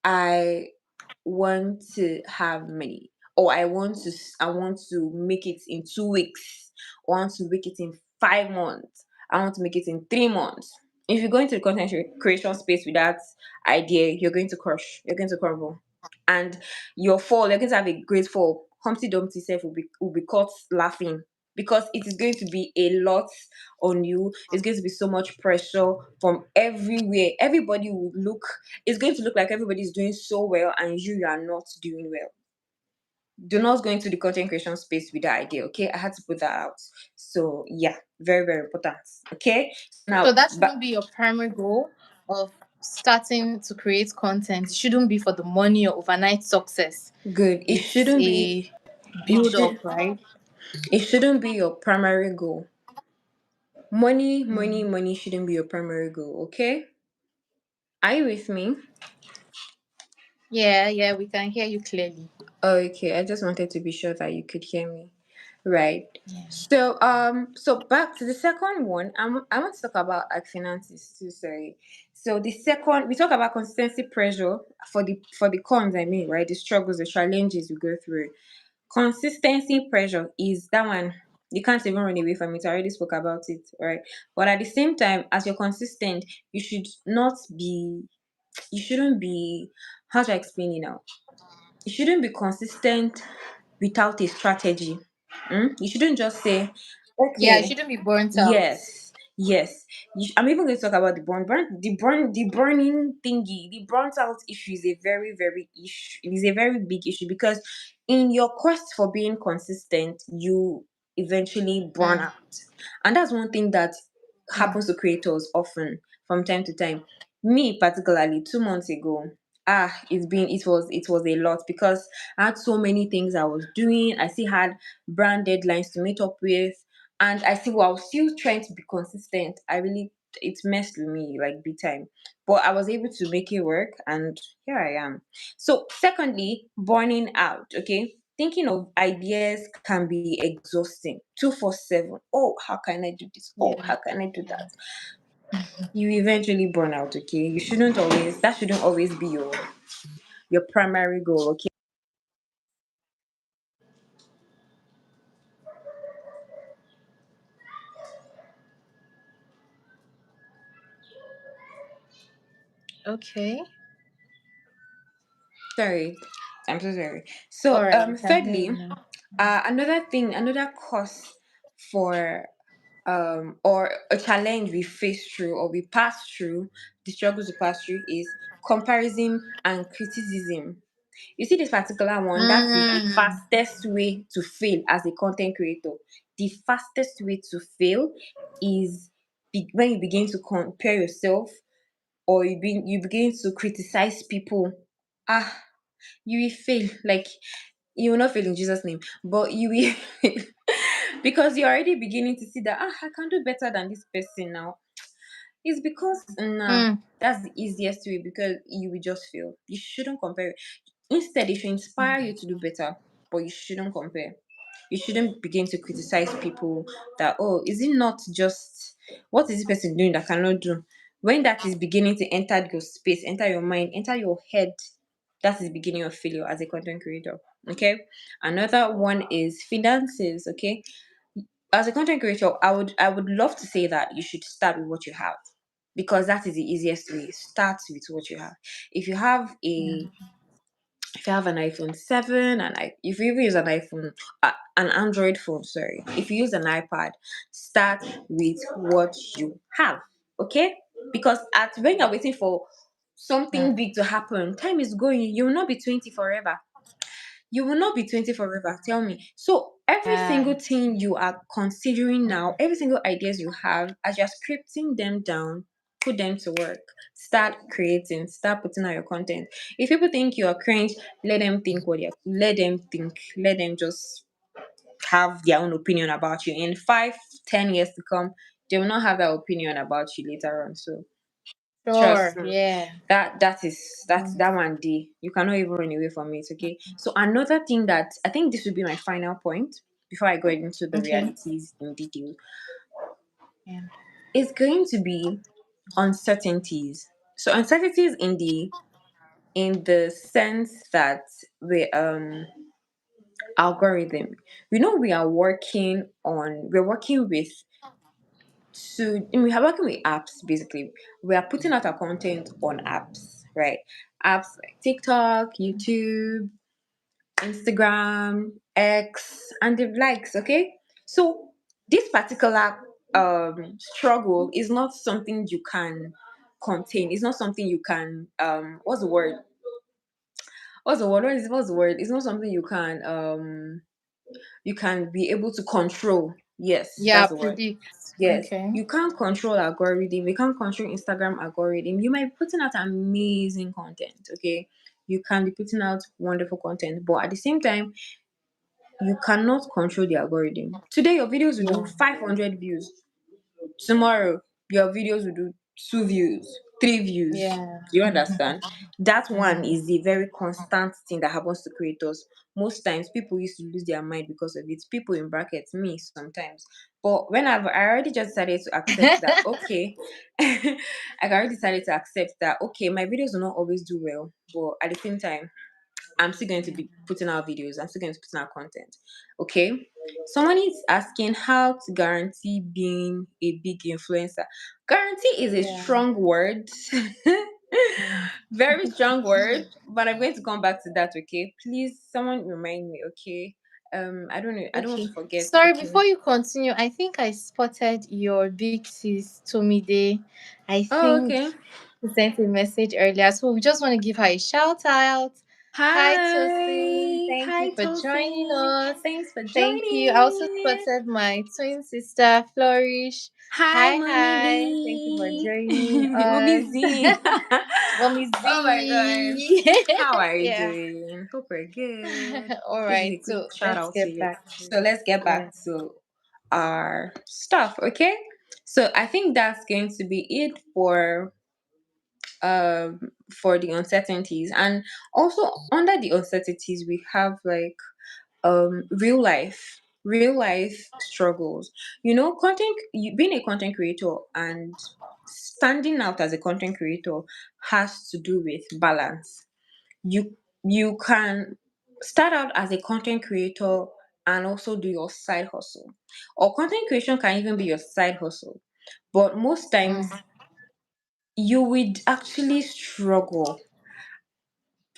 [SPEAKER 2] I want to have money, or I want to make it in 2 weeks, or I want to make it in 5 months, I want to make it in 3 months. If you go into the content creation space with that idea, you're going to crush, you're going to crumble, and your fall, you're going to have a great fall. Humpty Dumpty self will be caught laughing because it is going to be a lot on you. It's going to be so much pressure from everywhere. Everybody will look, it's going to look like everybody's doing so well and you are not doing well. Do not go into the content creation space with that idea, okay? I had to put that out. So yeah, very, very important. Okay.
[SPEAKER 1] So
[SPEAKER 2] Now,
[SPEAKER 1] that
[SPEAKER 2] but
[SPEAKER 1] shouldn't be your primary goal of starting to create content. It shouldn't be for the money or overnight success.
[SPEAKER 2] good. It
[SPEAKER 1] It's
[SPEAKER 2] shouldn't be
[SPEAKER 1] a
[SPEAKER 2] it
[SPEAKER 1] build
[SPEAKER 2] should
[SPEAKER 1] up, right?
[SPEAKER 2] it shouldn't be your primary goal. Money, money,
[SPEAKER 1] Mm.
[SPEAKER 2] money shouldn't be your primary goal, okay? Are you with me?
[SPEAKER 1] Yeah, yeah, we can hear you clearly.
[SPEAKER 2] Okay, I just wanted to be sure that you could hear me. Right.
[SPEAKER 1] Yeah.
[SPEAKER 2] So back to the second one. I want to talk about like finances too, sorry. So the second, we talk about consistency pressure for the cons, I mean, right? The struggles, the challenges we go through. Consistency pressure is that one. You can't even run away from it. I already spoke about it, right? But at the same time, as you're consistent, you should not be, you shouldn't be, how do I explain it now? You shouldn't be consistent without a strategy. You shouldn't just say,
[SPEAKER 1] Yeah, you
[SPEAKER 2] okay,
[SPEAKER 1] shouldn't be burnt out.
[SPEAKER 2] yes, yes. I'm even going to talk about the burning thingy. The burnt out issue is a very, very issue. It is a very big issue because in your quest for being consistent, you eventually burn
[SPEAKER 1] Mm,
[SPEAKER 2] out, and that's one thing that
[SPEAKER 1] mm,
[SPEAKER 2] happens to creators often from time to time. Me particularly, 2 months ago, it was a lot because I had so many things I was doing. I still had brand deadlines to meet up with, and I see, well, I was still trying to be consistent. It messed with me like big time. But I was able to make it work, and here I am. So, secondly, burning out, okay? Thinking of ideas can be exhausting 247. Oh, how can I do this? Oh,
[SPEAKER 1] yeah.
[SPEAKER 2] how can I do that? You eventually burn out, okay? That shouldn't always be your primary goal, okay?
[SPEAKER 1] Okay.
[SPEAKER 2] Sorry, I'm so sorry.
[SPEAKER 1] All
[SPEAKER 2] So,
[SPEAKER 1] right, I can hear
[SPEAKER 2] thirdly,
[SPEAKER 1] you now.
[SPEAKER 2] another cause for or a challenge we face through or we pass through, the struggles we pass through is comparison and criticism. You see this particular one, that is the
[SPEAKER 1] Mm,
[SPEAKER 2] fastest way to fail as a content creator. The fastest way to fail is when you begin to compare yourself, or you begin to criticize people. Ah, you will fail. Like, you will not fail in Jesus' name, but you will fail because you're already beginning to see that, I can do better than this person now. It's because, nah,
[SPEAKER 1] mm,
[SPEAKER 2] that's the easiest way, because you will just fail. You shouldn't compare. Instead, it should inspire you to do better, but you shouldn't compare. You shouldn't begin to criticize people that, oh, is it not just, what is this person doing that I cannot do? When that is beginning to enter your space, enter your mind, enter your head, that is beginning of failure as a content creator. Okay. Another one is finances. Okay. As a content creator, I would love to say that you should start with what you have, because that is the easiest way. Start with what you have. If you have
[SPEAKER 1] yeah.
[SPEAKER 2] a if you have an iPhone 7, and if you use an Android phone, sorry, if you use an iPad, start with what you have, okay? Because at when you're waiting for
[SPEAKER 1] Mm,
[SPEAKER 2] something big to happen, time is going. You will not be 20 forever. You will not be 20 forever, tell me. So every
[SPEAKER 1] yeah.
[SPEAKER 2] single thing you are considering now, every single ideas you have, as you're scripting them down, put them to work. Start creating, start putting out your content. If people think you are cringe, let them think. Let them just have their own opinion about you. In 5, 10 years to come, they will not have that opinion about you later on. So trust
[SPEAKER 1] Sure.
[SPEAKER 2] me.
[SPEAKER 1] Yeah.
[SPEAKER 2] That
[SPEAKER 1] Mm,
[SPEAKER 2] one day you cannot even run away from it. Okay. So another thing that I think this would be my final point before I go into the
[SPEAKER 1] okay.
[SPEAKER 2] realities in detail
[SPEAKER 1] Yeah.
[SPEAKER 2] is going to be uncertainties. So uncertainties in the sense that we algorithm. We know we're working with, we are working with apps. Basically, we are putting out our content on apps, right? Apps like TikTok, YouTube, Instagram, X, and the likes. Okay, so this particular struggle is not something you can contain. It's not something you can what's the word? What's the word? It's not something you can be able to control. Yes,
[SPEAKER 1] Yeah.
[SPEAKER 2] that's the word.
[SPEAKER 1] Predict.
[SPEAKER 2] Yes,
[SPEAKER 1] Okay.
[SPEAKER 2] you can't control algorithm. You can't control Instagram algorithm. You might be putting out amazing content, okay? You can be putting out wonderful content, but at the same time, you cannot control the algorithm. Today, your videos will do
[SPEAKER 1] Yeah.
[SPEAKER 2] 500 views. Tomorrow, your videos will do 2 views, 3 views.
[SPEAKER 1] Yeah.
[SPEAKER 2] Do you understand? That one
[SPEAKER 1] Mm,
[SPEAKER 2] is the very constant thing that happens to creators. Most times, people used to lose their mind because of it. People in brackets, me sometimes. But I already just decided to accept that, okay, I already decided to accept that, okay, my videos will not always do well, but at the same time, I'm still going to be putting out videos. I'm still going to put out content. Okay. Someone is asking how to guarantee being a big influencer. Guarantee is a
[SPEAKER 1] Yeah.
[SPEAKER 2] strong word.
[SPEAKER 1] Mm.
[SPEAKER 2] Very strong word, but I'm going to come back to that, okay? Please, someone remind me, okay? I don't know. I don't want
[SPEAKER 1] Okay.
[SPEAKER 2] to forget.
[SPEAKER 1] Sorry,
[SPEAKER 2] Okay.
[SPEAKER 1] before you continue, I think I spotted your big sis Tomide. I
[SPEAKER 2] Oh,
[SPEAKER 1] think
[SPEAKER 2] okay.
[SPEAKER 1] she sent a message earlier. So we just want to give her a shout out. Hi Tosin.
[SPEAKER 2] Hi.
[SPEAKER 1] Thank you
[SPEAKER 2] Hi,
[SPEAKER 1] for joining
[SPEAKER 2] Tosin.
[SPEAKER 1] us.
[SPEAKER 2] Thanks for
[SPEAKER 1] Thank you. I also
[SPEAKER 2] joining.
[SPEAKER 1] spotted my twin sister Flourish.
[SPEAKER 2] Hi,
[SPEAKER 1] Hi,
[SPEAKER 2] Mommy
[SPEAKER 1] hi. Thank you for
[SPEAKER 2] D.
[SPEAKER 1] joining us.
[SPEAKER 2] Mommy Z.
[SPEAKER 1] Mommy
[SPEAKER 2] Oh my gosh.
[SPEAKER 1] Z.
[SPEAKER 2] How are you
[SPEAKER 1] Yeah.
[SPEAKER 2] doing? Hope we're good.
[SPEAKER 1] All
[SPEAKER 2] This is
[SPEAKER 1] right.
[SPEAKER 2] a quick
[SPEAKER 1] So
[SPEAKER 2] shout
[SPEAKER 1] let's
[SPEAKER 2] out to
[SPEAKER 1] get
[SPEAKER 2] you.
[SPEAKER 1] back to
[SPEAKER 2] So let's get
[SPEAKER 1] yeah.
[SPEAKER 2] back to our stuff, okay? So I think that's going to be it for the uncertainties. And also under the uncertainties we have like real life struggles. You know, being a content creator and standing out as a content creator has to do with balance. You can start out as a content creator and also do your side hustle, or content creation can even be your side hustle, but most times
[SPEAKER 1] Mm,
[SPEAKER 2] you would actually struggle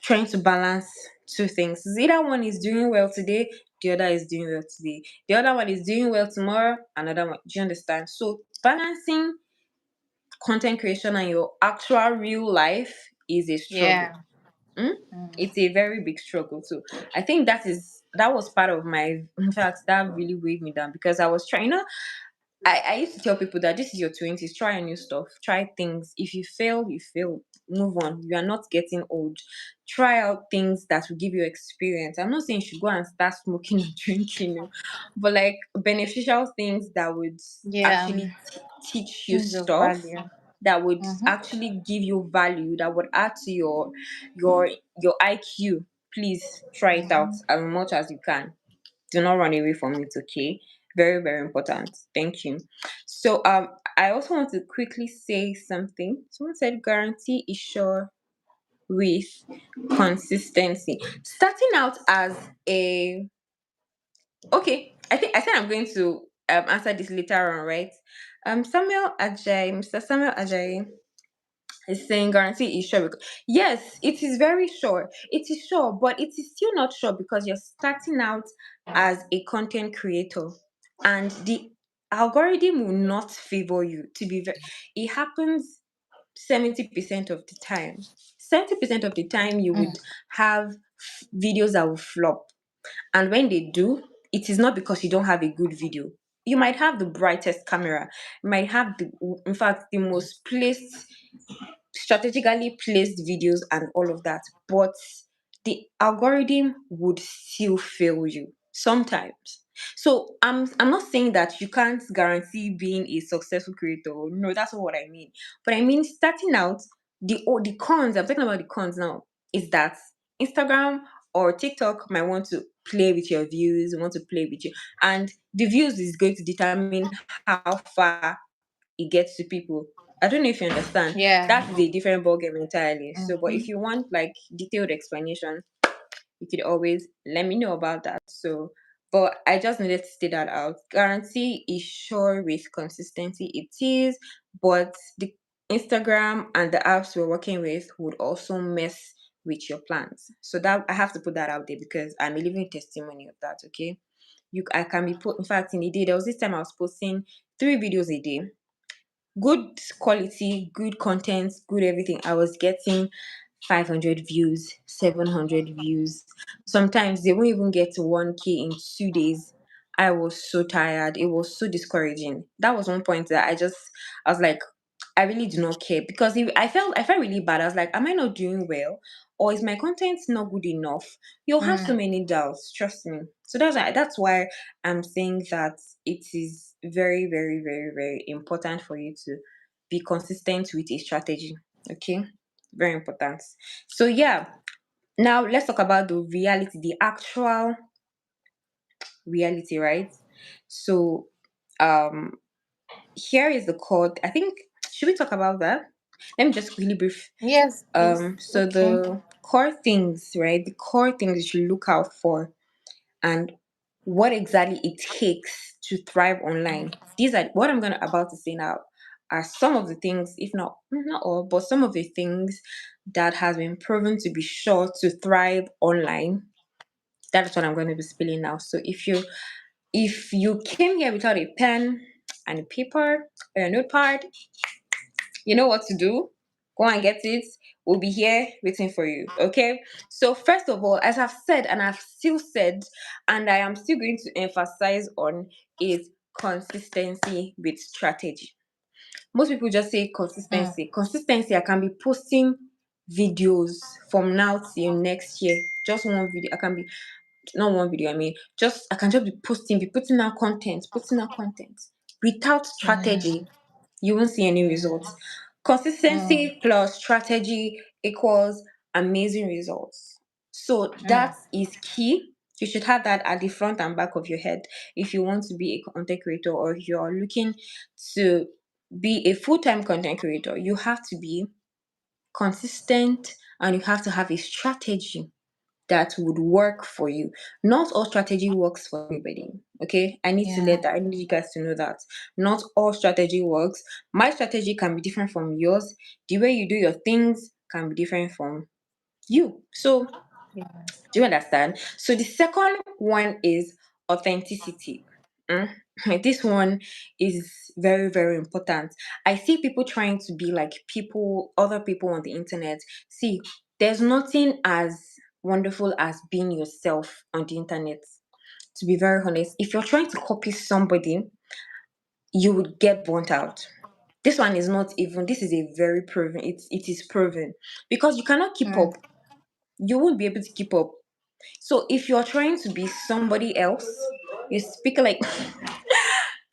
[SPEAKER 2] trying to balance two things. It's either one is doing well today, the other is doing well today. The other one is doing well tomorrow, another one. Do you understand? So balancing content creation and your actual real life is a struggle.
[SPEAKER 1] yeah.
[SPEAKER 2] Mm?
[SPEAKER 1] Mm,
[SPEAKER 2] It's a very big struggle too. I think that was part of my, in fact, that really weighed me down because I was trying, I used to tell people that this is your 20s, try new stuff, try things. If you fail, you fail. Move on. You are not getting old. Try out things that will give you experience. I'm not saying you should go and start smoking and drinking, but like beneficial things that would
[SPEAKER 1] yeah.
[SPEAKER 2] actually teach you
[SPEAKER 1] Things of
[SPEAKER 2] stuff,
[SPEAKER 1] value.
[SPEAKER 2] that would
[SPEAKER 1] Mm-hmm.
[SPEAKER 2] actually give you value, that would add to your your IQ. Please try it out
[SPEAKER 1] Mm-hmm.
[SPEAKER 2] as much as you can. Do not run away from it, okay? Very, very important. Thank you. So I also want to quickly say something. Someone said guarantee is sure with consistency. Starting out as a, okay, I think I said I'm going to answer this later on, right? Mr. Samuel Ajayi is saying guarantee is sure. Yes, it is very sure. It is sure, but it is still not sure because you're starting out as a content creator, and the algorithm will not favor you. To be very, it happens 70% of the time. 70% of the time, you would
[SPEAKER 1] Mm,
[SPEAKER 2] have videos that will flop, and when they do, it is not because you don't have a good video. You might have the brightest camera, you might have in fact, the most placed strategically placed videos and all of that, but the algorithm would still fail you sometimes. So I'm not saying that you can't guarantee being a successful creator. No, that's not what I mean. But I mean starting out, the cons, I'm talking about the cons now, is that Instagram or TikTok might want to play with your views, want to play with you. And the views is going to determine how far it gets to people. I don't know if you understand.
[SPEAKER 1] yeah.
[SPEAKER 2] That is a different ballgame entirely. So, but if
[SPEAKER 1] Mm-hmm.
[SPEAKER 2] you want like detailed explanation, you could always let me know about that. So, but I just needed to state that out. Guarantee is sure with consistency. It is, but the Instagram and the apps we're working with would also mess with your plans. So that I have to put that out there because I'm a living testimony of that. Okay, I can be put. In fact, in a day there was this time I was posting 3 videos a day, good quality, good content, good everything. I was getting 500 views, 700 views. Sometimes they won't even get to 1K in 2 days. I was so tired. It was so discouraging. That was one point that I was like, I really do not care because I felt really bad. I was like, am I not doing well, or is my content not good enough? You'll have so
[SPEAKER 1] Mm,
[SPEAKER 2] many doubts. Trust me. So that's why I'm saying that it is very, very, very, very important for you to be consistent with a strategy. Okay, very important. So yeah, now let's talk about the reality, the actual reality, right? So um here is the code. I think should we talk about that? Let me just quickly brief.
[SPEAKER 1] yes, please.
[SPEAKER 2] So
[SPEAKER 1] Okay.
[SPEAKER 2] core things, right? The core things you should look out for, and what exactly it takes to thrive online. These are what I'm gonna about to say now are some of the things, if not all, but some of the things that has been proven to be sure to thrive online. That is what I'm going to be spilling now. So if you came here without a pen and a paper or a notepad, you know what to do. Go and get it. We'll be here waiting for you. Okay. So first of all, as I've said and I've still said, and I am still going to emphasize on, is consistency with strategy. Most people just say
[SPEAKER 1] Mm.
[SPEAKER 2] consistency. Consistency, I can be posting videos from now till next year. Just one video. I can be not one video, I mean, just I can just be putting out content, without
[SPEAKER 1] Mm.
[SPEAKER 2] strategy. You won't see any results.
[SPEAKER 1] Mm.
[SPEAKER 2] Consistency plus strategy equals amazing results. So
[SPEAKER 1] Mm.
[SPEAKER 2] that is key. You should have that at the front and back of your head if you want to be a content creator, or if you're looking to be a full-time content creator. You have to be consistent, and you have to have a strategy that would work for you. Not all strategy works for everybody. Okay.
[SPEAKER 1] Yeah.
[SPEAKER 2] I need you guys to know that. Not all strategy works. My strategy can be different from yours. The way you do your things can be different from you. So
[SPEAKER 1] Yeah.
[SPEAKER 2] do you understand? So the second one is authenticity. Mm. This one is very, very important. I see people trying to be like other people on the internet. See, there's nothing as wonderful as being yourself on the internet. To be very honest, if you're trying to copy somebody, you would get burnt out. This one is not even, this is a very proven, it is proven, because you cannot keep
[SPEAKER 1] Mm.
[SPEAKER 2] up. You won't be able to keep up. So if you're trying to be somebody else, you speak like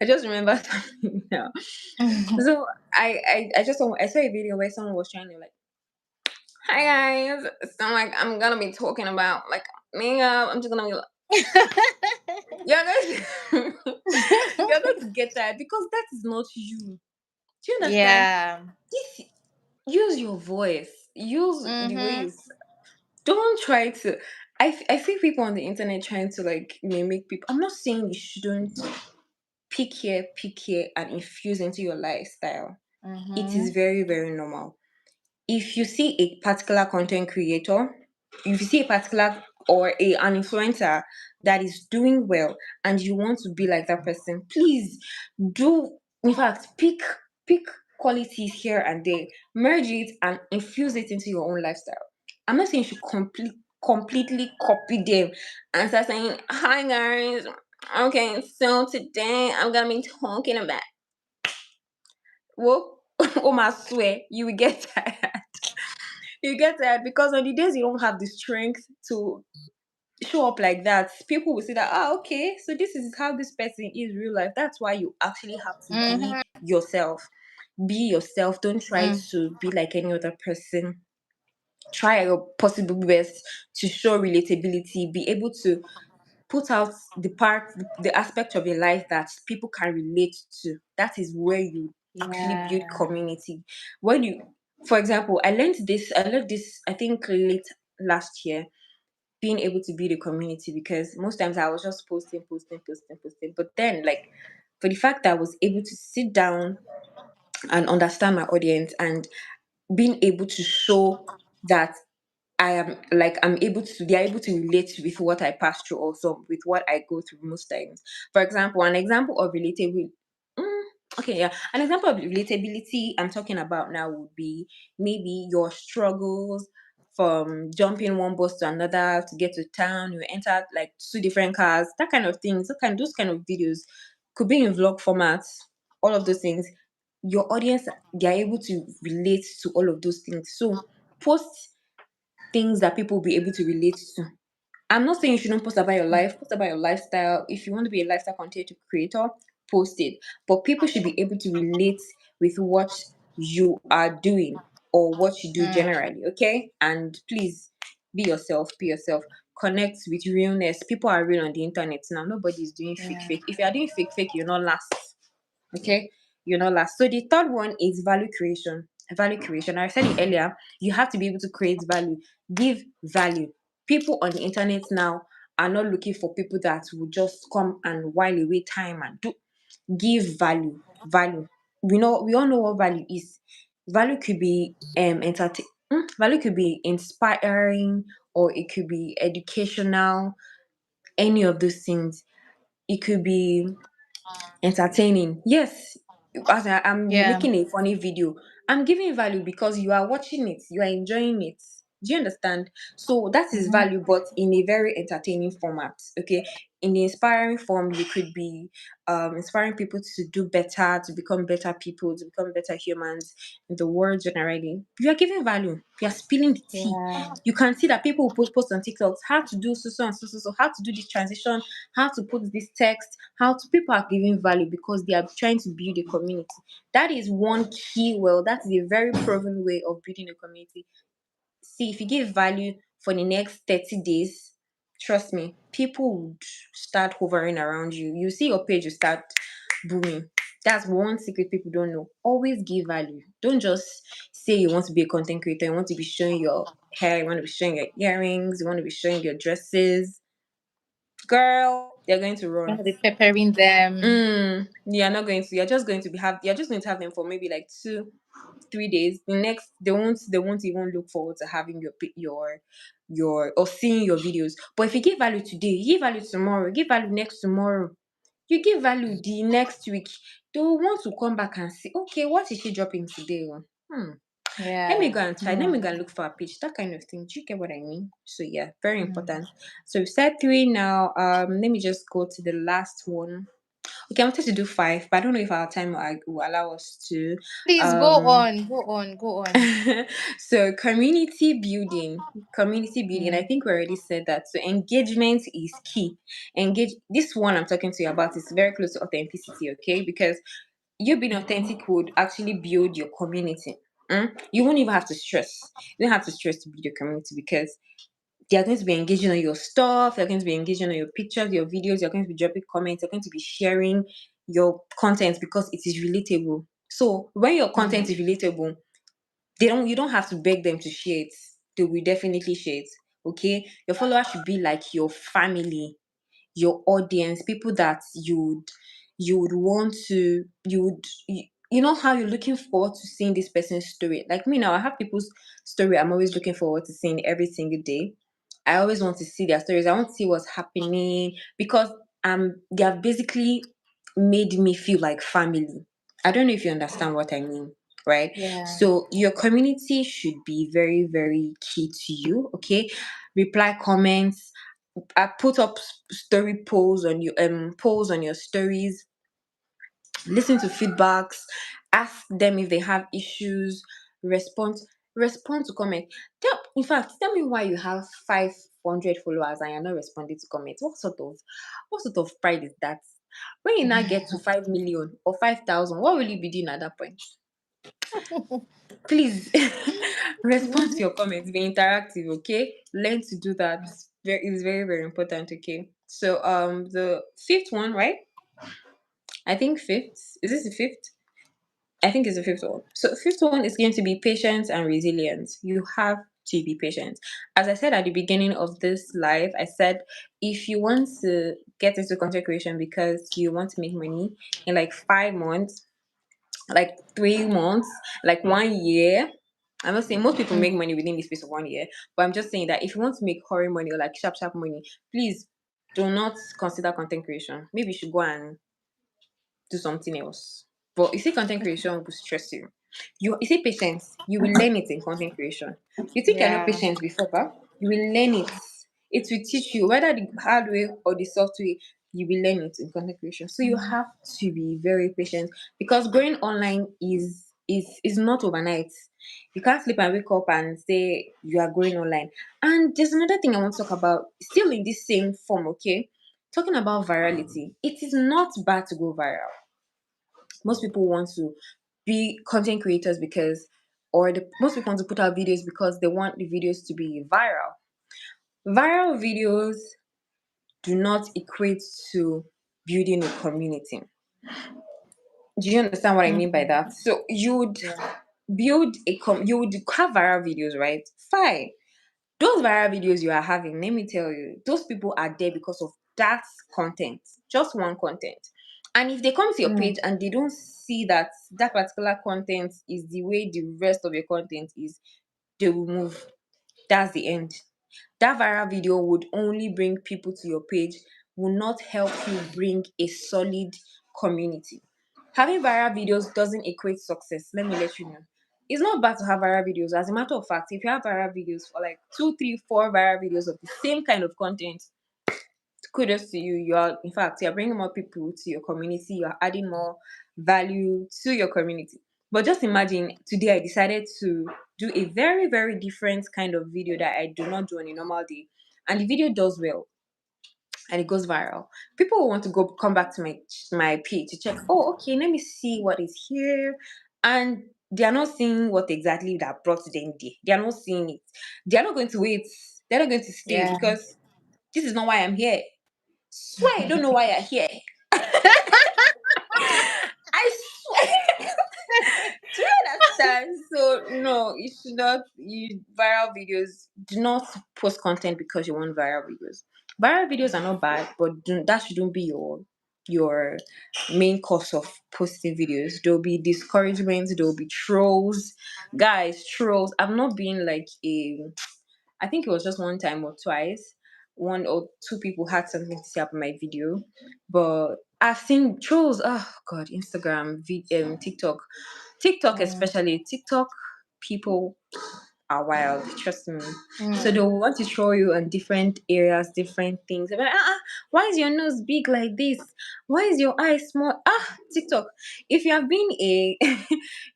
[SPEAKER 2] I just remember something now. So I saw a video where someone was trying to like, hi guys. So like I'm gonna be talking about like makeup. I'm just gonna be like, you're going you're going to get that because that is not you. Do you understand?
[SPEAKER 1] Yeah.
[SPEAKER 2] This use your voice. Use the way
[SPEAKER 1] Mm-hmm.
[SPEAKER 2] don't try to I see people on the internet trying to like mimic people. I'm not saying you shouldn't pick here and infuse into your lifestyle. It is
[SPEAKER 1] Mm-hmm.
[SPEAKER 2] very, very normal. If you see a particular content creator, if you see a particular or an influencer that is doing well and you want to be like that person, please do, in fact, pick qualities here and there, merge it and infuse it into your own lifestyle. I'm not saying you should completely copy them and start saying, hi guys, okay, so today I'm gonna be talking about, well, oh my swear, you will get tired. You get tired because on the days you don't have the strength to show up like that, people will say that, okay, so this is how this person is real life. That's why you actually have to be
[SPEAKER 1] Mm-hmm.
[SPEAKER 2] yourself. Be yourself. Don't try
[SPEAKER 1] Mm.
[SPEAKER 2] to be like any other person. Try your possible best to show relatability. Be able to put out the aspect of your life that people can relate to. That is where you actually build
[SPEAKER 1] Yeah.
[SPEAKER 2] community. When you, for example, I learned this I think late last year, being able to build a community, because most times I was just posting, but then like, for the fact that I was able to sit down and understand my audience, and being able to show that I'm able to, they're able to relate with what I pass through, also with what I go through most times. For example, an example of relatable, mm, okay, yeah, an example of relatability I'm talking about now would be maybe your struggles from jumping one bus to another to get to town. You enter like two different cars, that kind of things, those kind of videos could be in vlog formats, all of those things. Your audience, they're able to relate to all of those things. So post things that people will be able to relate to. I'm not saying you shouldn't post about your life, post about your lifestyle. If you want to be a lifestyle content creator, post it. But people should be able to relate with what you are doing or what you do
[SPEAKER 1] Mm.
[SPEAKER 2] generally, okay? And please be yourself, be yourself. Connect with realness. People are real on the internet now. Nobody's doing fake
[SPEAKER 1] Yeah.
[SPEAKER 2] fake. If you are doing fake fake, you're not last. Okay? You're not last. So the third one is value creation. value creation. I said it earlier, you have to be able to create value, give value. People on the internet now are not looking for people that will just come and while away time and do. Give value. Value. We all know what value is. Value could be value could be inspiring, or it could be educational, any of those things. It could be entertaining. Yes, as I'm
[SPEAKER 1] Yeah.
[SPEAKER 2] making a funny video, I'm giving value because you are watching it, you are enjoying it. Do you understand? So that is
[SPEAKER 1] Mm-hmm.
[SPEAKER 2] value, but in a very entertaining format. Okay, in the inspiring form, you could be inspiring people to do better, to become better people, to become better humans in the world generally. You are giving value. You are spilling the tea.
[SPEAKER 1] Yeah.
[SPEAKER 2] You can see that people will post on TikToks how to do so and so, how to do this transition, how to put this text, how to people are giving value because they are trying to build a community. That is one key. Well, that is a very proven way of building a community. See, if you give value for the next 30 days, trust me, people would start hovering around you. You see your page, you start booming. That's one secret people don't know. Always give value. Don't just say you want to be a content creator, you want to be showing your hair, you want to be showing your earrings, you want to be showing your dresses. Girl, they're going to run.
[SPEAKER 1] Gonna be peppering them.
[SPEAKER 2] You're not going to. You're just going to have them for maybe like 2, 3 days. The next, they won't even look forward to having your or seeing your videos. But if you give value today, you give value tomorrow, you give value next tomorrow, you give value the next week, they will want to come back and see, okay, what is she dropping today? Hmm. Let me
[SPEAKER 1] Yeah.
[SPEAKER 2] go and try. Let me go and look for a page. That kind of thing. Do you get what I mean? So yeah, very
[SPEAKER 1] Mm.
[SPEAKER 2] important. So we've said three now. Let me just go to the last one. Okay, I wanted to do five, but I don't know if our time will allow us to.
[SPEAKER 1] Please go
[SPEAKER 2] Um,
[SPEAKER 1] on. Go on. Go on.
[SPEAKER 2] so community building, I
[SPEAKER 1] Mm.
[SPEAKER 2] think we already said that. So engagement is key. Engage. This one I'm talking to you about is very close to authenticity. Okay, because you being authentic would actually build your community. You won't even have to stress. You don't have to stress to build your community because they are going to be engaging on your stuff, they're going to be engaging on your pictures, your videos, you're going to be dropping comments, you're going to be sharing your content because it is relatable. So when your content
[SPEAKER 1] Mm.
[SPEAKER 2] is relatable, you don't have to beg them to share it. They will definitely share it. Okay. Your followers should be like your family, your audience, people that you would want to you know how you're looking forward to seeing this person's story. Like me now, I have people's story I'm always looking forward to seeing every single day. I always want to see their stories. I want to see what's happening because they have basically made me feel like family. I don't know if you understand what I mean, right?
[SPEAKER 1] Yeah.
[SPEAKER 2] So your community should be very, very key to you. Okay. Reply comments, I put up story polls on your stories, listen to feedbacks, ask them if they have issues, respond respond to comment. In fact, tell me why you have 500 followers and you're not responding to comments. What sort of pride is that? When you now get to 5 million or 5,000, what will you be doing at that point? Please respond to your comments, be interactive, okay? Learn to do that. It's very, very important, okay? So the fifth one, right? I think fifth. Is this the fifth? I think it's the fifth one. So fifth one is going to be patience and resilience. You have to be patient. As I said at the beginning of this live, I said if you want to get into content creation because you want to make money in like 5 months, like 3 months, like 1 year. I'm not saying most people make
[SPEAKER 1] Mm.
[SPEAKER 2] money within the space of 1 year, but I'm just saying that if you want to make hurry money or like sharp, sharp money, please do not consider content creation. Maybe you should go and do something else. But you see, content creation will stress you. You see, patience, you will learn it in content creation. You think you're not
[SPEAKER 1] Yeah.
[SPEAKER 2] patient before, but you will learn it. It will teach you whether the hard way or the soft way, you will learn it in content creation. So you have to be very patient because going online is not overnight. You can't sleep and wake up and say you are going online. And there's another thing I want to talk about, still in this same form, okay? Talking about virality, it is not bad to go viral. Most people want to be content creators because, or most people want to put out videos because they want the videos to be viral. Viral videos do not equate to building a community. Do you understand what I mean by
[SPEAKER 1] Mm.
[SPEAKER 2] that? So
[SPEAKER 1] Yeah.
[SPEAKER 2] you would have viral videos, right? Fine. Those viral videos you are having, let me tell you, those people are there because of that content, just one content. And if they come to your
[SPEAKER 1] Mm.
[SPEAKER 2] page and they don't see that that particular content is the way the rest of your content is, they will move. That's the end. That viral video would only bring people to your page, will not help you bring a solid community. Having viral videos doesn't equate success. Let me let you know. It's not bad to have viral videos. As a matter of fact, if you have viral videos for like two, three, four viral videos of the same kind of content, kudos to you. You are, in fact, you're bringing more people to your community. You're adding more value to your community. But just imagine today I decided to do a very, very different kind of video that I do not do on a normal day. And the video does well and it goes viral. People will want to go come back to my page to check, oh, okay, let me see what is here. And they are not seeing what exactly that brought them there. They are not seeing it. They are not going to wait. They're not going to stay
[SPEAKER 1] Yeah.
[SPEAKER 2] because this is not why I'm here. Swear I don't know why you're here. I swear. Do you understand? So no, you should not. You viral videos. Do not post content because you want viral videos. Viral videos are not bad, but that shouldn't be your main cause of posting videos. There'll be discouragements. There'll be trolls, guys. Trolls. I've not been like a. I think it was just one time or twice. One or two people had something to say about my video, but I've seen trolls. Oh God, Instagram, TikTok, TikTok
[SPEAKER 1] Mm.
[SPEAKER 2] especially. TikTok people are wild. Trust me. So
[SPEAKER 1] Mm.
[SPEAKER 2] they'll want to show you on different areas, different things. They'll be like, why is your nose big like this? Why is your eye small? TikTok. If you have been a,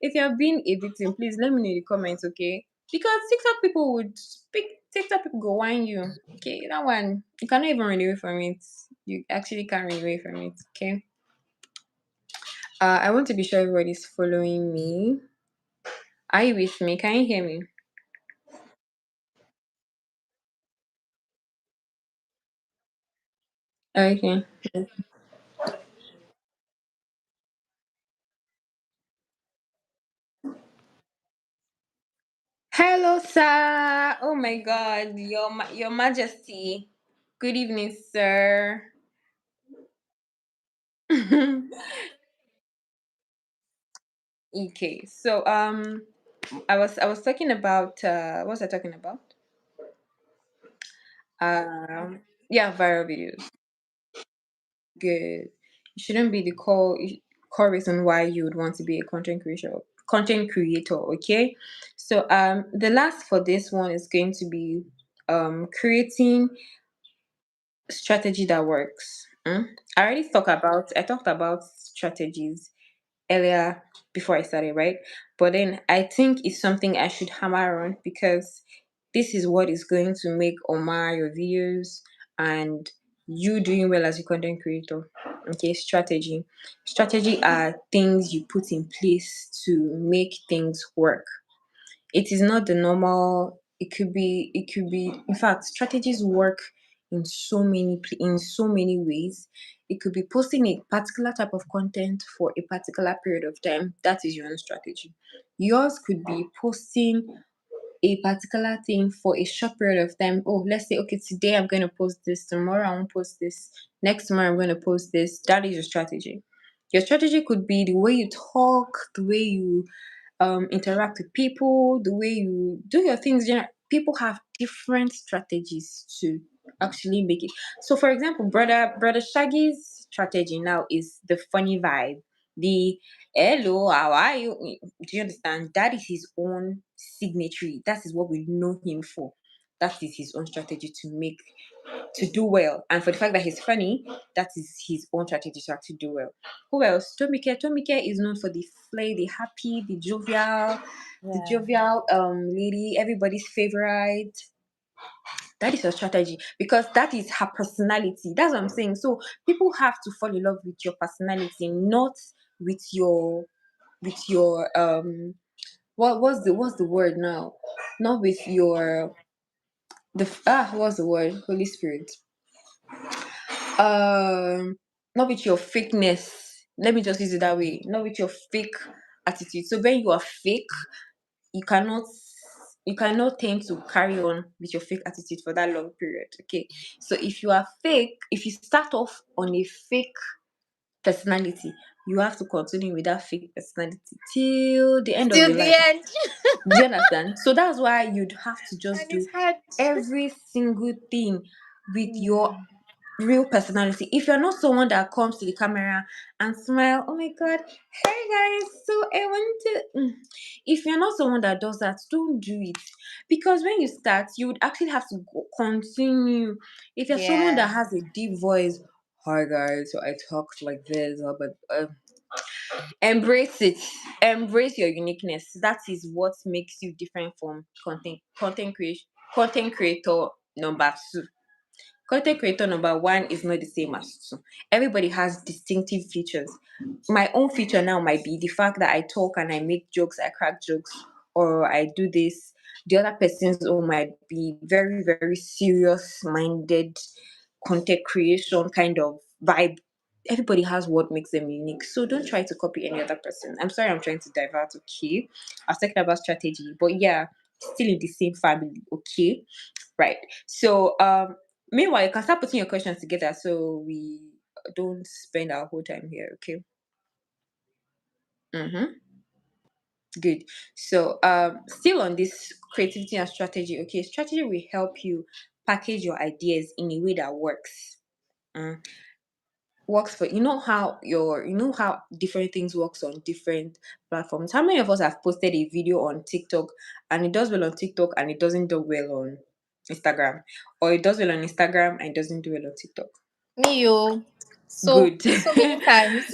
[SPEAKER 2] if you have been a victim, please let me know in the comments, okay? Because TikTok people would speak. TikTok people go whine you. Okay, that one you cannot even run away from it. You actually can't run away from it. Okay. I want to be sure everybody's following me. Are you with me? Can you hear me? Okay. Hello, sir. Oh my God, your Majesty. Good evening, sir. Okay, so I was talking about what was I talking about? Yeah, viral videos. Good. It shouldn't be the core reason why you would want to be a content creator. Content creator, okay. So the last for this one is going to be creating strategy that works. I talked about strategies earlier before I started, right? But then I think it's something I should hammer on because this is what is going to make or mar your videos and you doing well as a content creator. Okay, strategy. Strategy are things you put in place to make things work. It is not the normal. It could be in fact strategies work in so many ways. It could be posting a particular type of content for a particular period of time. That is your own strategy. Yours could be posting a particular thing for a short period of time. Oh, let's say, okay, today I'm going to post this, tomorrow I won't post this, next tomorrow I'm going to post this. That is your strategy. Your strategy could be the way you talk, the way you interact with people, the way you do your things. People have different strategies to actually make it. So, for example, brother Shaggy's strategy now is the funny vibe, the hello, how are you? Do you understand? That is his own signature. That is what we know him for. That is his own strategy to do well. And for the fact that he's funny, that is his own strategy to actually do well. Who else? Tomike. Tomike is known for the play, the happy, the
[SPEAKER 1] Yeah.
[SPEAKER 2] jovial lady, everybody's favorite. That is your strategy because that is her personality. That's what I'm saying. So people have to fall in love with your personality, not with your what's the word now? Not with your what's the word? Holy Spirit. Um, not with your fakeness. Let me just use it that way. Not with your fake. attitude. So when you are fake, you cannot you cannot tend to carry on with your fake attitude for that long period. Okay. So if you are fake, if you start off on a fake personality, you have to continue with that fake personality till the end of
[SPEAKER 1] Till
[SPEAKER 2] your
[SPEAKER 1] the
[SPEAKER 2] life.
[SPEAKER 1] end.
[SPEAKER 2] Do you understand? So that's why you'd have to just
[SPEAKER 1] And
[SPEAKER 2] do
[SPEAKER 1] it's hard.
[SPEAKER 2] every single thing with your
[SPEAKER 1] Yeah.
[SPEAKER 2] real personality. If you're not someone that comes to the camera and smile, oh my god, hey guys, so I want to. If you're not someone that does that, don't do it. Because when you start, you would actually have to continue. If you're someone that
[SPEAKER 1] Yeah.
[SPEAKER 2] has a deep voice, hi guys, so I talk like this, but embrace it. Embrace your uniqueness. That is what makes you different from content creator number two. Content creator number one is not the same as two. Everybody has distinctive features. My own feature now might be the fact that I talk and I make jokes, I crack jokes, or I do this. The other person's own might be very, very serious minded content creation kind of vibe. Everybody has what makes them unique. So don't try to copy any other person. I'm sorry I'm trying to divert, okay? I was talking about strategy, but yeah, still in the same family, okay? Right. So meanwhile, you can start putting your questions together so we don't spend our whole time here, okay? Mm-hmm. Good. So still on this creativity and strategy, okay, strategy will help you package your ideas in a way that works. Mm, works for you know how different things works on different platforms. How many of us have posted a video on TikTok and it does well on TikTok and it doesn't do well on Instagram, or it does well on Instagram and it doesn't do well on TikTok?
[SPEAKER 1] Me, you. So
[SPEAKER 2] Good.
[SPEAKER 1] so many times.